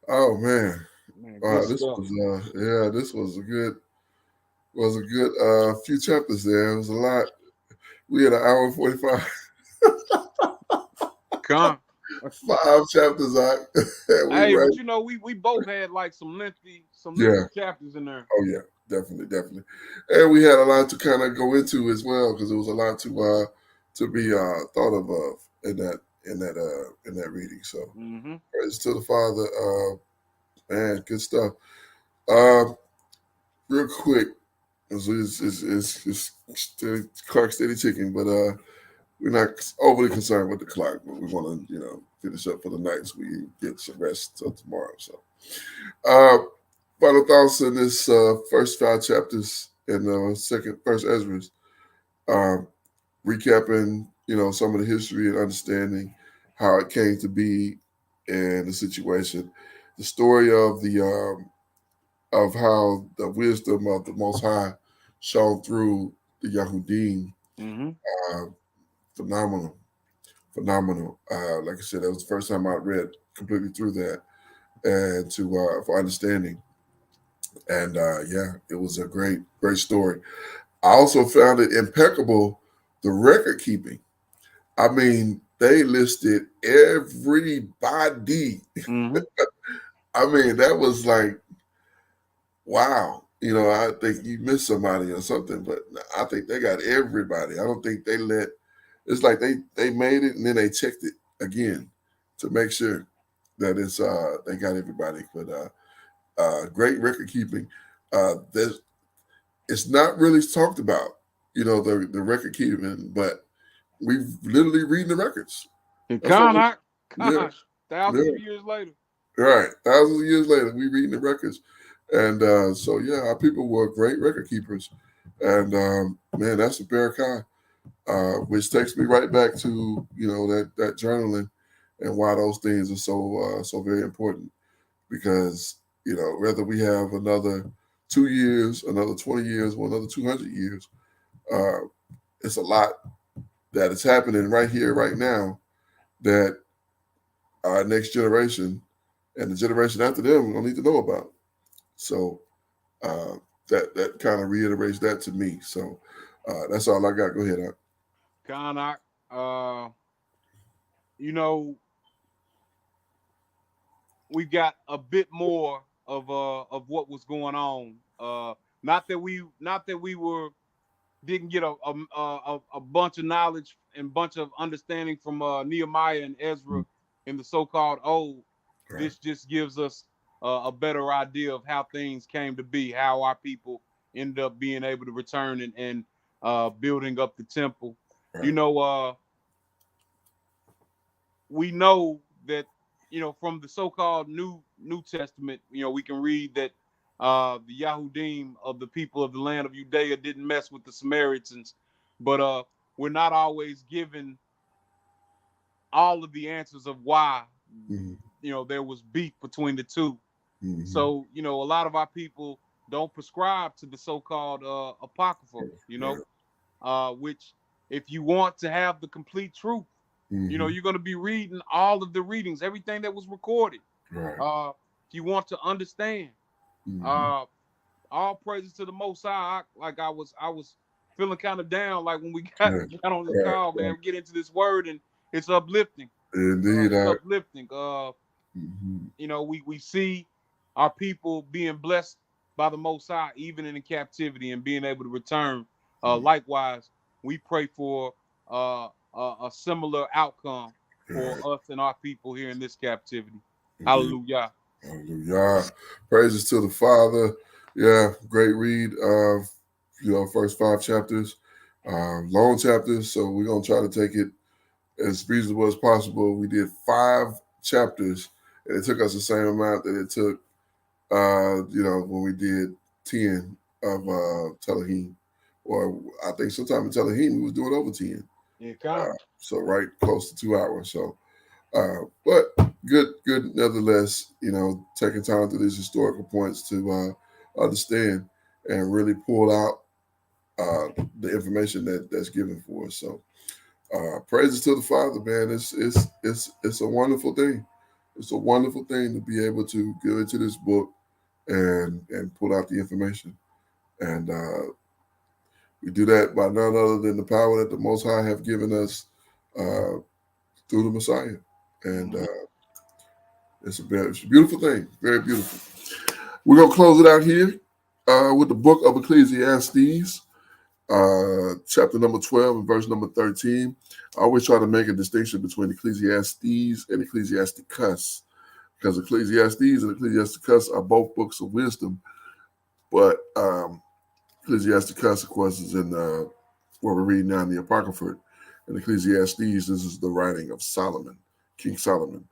Oh man. Man, good Wow. This stuff. was yeah. This was a good few chapters there. It was a lot. We had an hour and 45, Con. 5 chapters out. We Hey, read. but you know, we both had like some lengthy Yeah. chapters in there. Oh yeah. Definitely. Definitely. And we had a lot to kind of go into as well because it was a lot to be thought of in that reading. So Mm-hmm. praise to the Father. Man, good stuff. Uh, real quick, it's still clock steady ticking, but we're not overly concerned with the clock. But we want to finish up for the night so we get some rest till tomorrow. So, uh, final thoughts in this first 5 chapters in second first Esdras. Um, Recapping, some of the history and understanding how it came to be and the situation, the story of how the wisdom of the Most High shone through the Yahudim. Mm-hmm. Uh, phenomenal, phenomenal. Like I said, that was the first time I read completely through that and to for understanding. And yeah, it was a great, great story. I also found it impeccable the record keeping. I mean, they listed everybody. Mm-hmm. I mean, that was like, wow. I think you missed somebody or something, but I think they got everybody. I don't think they let. It's like they made it and then they checked it again to make sure that it's they got everybody. But great record keeping. There's it's not really talked about, the record keeping, but we've literally reading the records. And That's all. Yeah, thousands yeah. of years later. Right. Thousands of years later, we reading the records. And so, yeah, our people were great record keepers. And man, that's a Barakai, which takes me right back to, that journaling and why those things are so very important. Because, whether we have another 2 years, another 20 years, or another 200 years, uh, it's a lot that is happening right here, right now, that our next generation and the generation after them don't need to know about. So uh, that kind of reiterates that to me. So that's all I got. Go ahead, Art. Karnak, you know, we got a bit more of what was going on. Not that we were didn't get a bunch of knowledge and bunch of understanding from Nehemiah and Ezra in the so-called Old. Right. This just gives us a better idea of how things came to be, how our people ended up being able to return and building up the temple. You Right. know, we know that from the so-called New Testament, we can read that the Yahudim of the people of the land of Judea didn't mess with the Samaritans, but we're not always given all of the answers of why Mm-hmm. there was beef between the two. Mm-hmm. So a lot of our people don't prescribe to the so-called apocrypha, Right. which if you want to have the complete truth, Mm-hmm. you're going to be reading all of the readings, everything that was recorded. Right. If you want to understand, Mm-hmm. uh, all praises to the Most High. I was feeling kind of down, like when we got, Yeah. got on this Right. call, man. Right. We get into this word and it's uplifting. Indeed, It's Art. uplifting. Mm-hmm. We see our people being blessed by the Most High, even in the captivity, and being able to return. Likewise, we pray for a similar outcome for Right. us and our people here in this captivity. Indeed. Hallelujah. Hallelujah. Praises to the Father. Yeah, great read of first 5 chapters. Long chapters, so we're gonna try to take it as reasonable as possible. We did 5 chapters, and it took us the same amount that it took when we did 10 of Telehim. Or I think sometime in Telehim we was doing over 10. Yeah, come. So right close to 2 hours. So, but good nevertheless. Taking time to these historical points to understand and really pull out the information that's given for us. So, praises to the Father, man. It's a wonderful thing. It's a wonderful thing to be able to go into this book and pull out the information. And we do that by none other than the power that the Most High have given us uh, through the Messiah. And it's a beautiful thing, very beautiful. We're gonna close it out here with the book of Ecclesiastes, chapter number 12 and verse number 13. I always try to make a distinction between Ecclesiastes and Ecclesiasticus, because Ecclesiastes and Ecclesiasticus are both books of wisdom, but Ecclesiasticus, of course, is in what we're reading now in the Apocrypha. In Ecclesiastes, this is the writing of Solomon, King Solomon.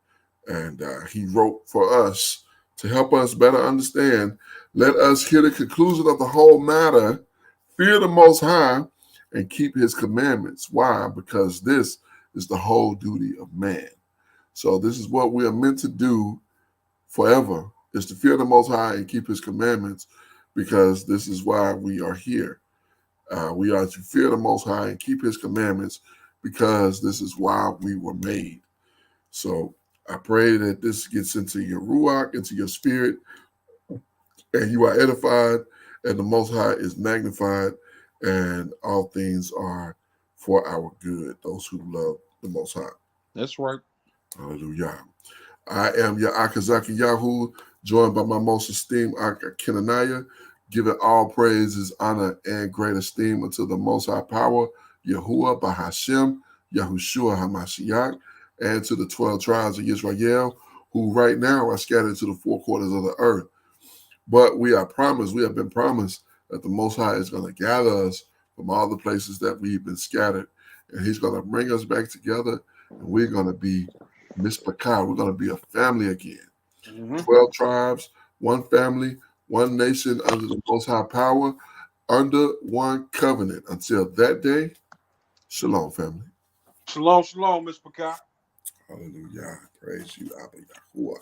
And he wrote for us to help us better understand. Let us hear the conclusion of the whole matter, fear the Most High, and keep his commandments. Why? Because this is the whole duty of man. So this is what we are meant to do forever, is to fear the Most High and keep his commandments, because this is why we are here. We are to fear the Most High and keep his commandments, because this is why we were made. So I pray that this gets into your ruach, into your spirit, and you are edified, and the Most High is magnified, and all things are for our good, those who love the Most High. That's right. Hallelujah. I am your Akazaki Yahoo, joined by my most esteemed Kenaniah, giving all praises, honor, and great esteem unto the Most High Power, Yahuwah Bahashem, Yahushua HaMashiach, and to the 12 tribes of Israel, who right now are scattered to the four quarters of the earth. But we have been promised that the Most High is going to gather us from all the places that we've been scattered, and he's going to bring us back together, and we're going to be Mispakah. We're going to be a family again. 12 tribes, one family, one nation under the Most High Power, under one covenant. Until that day, shalom, family. Shalom, shalom, Miss Picard. Hallelujah. Praise you, Abba Yahuwah.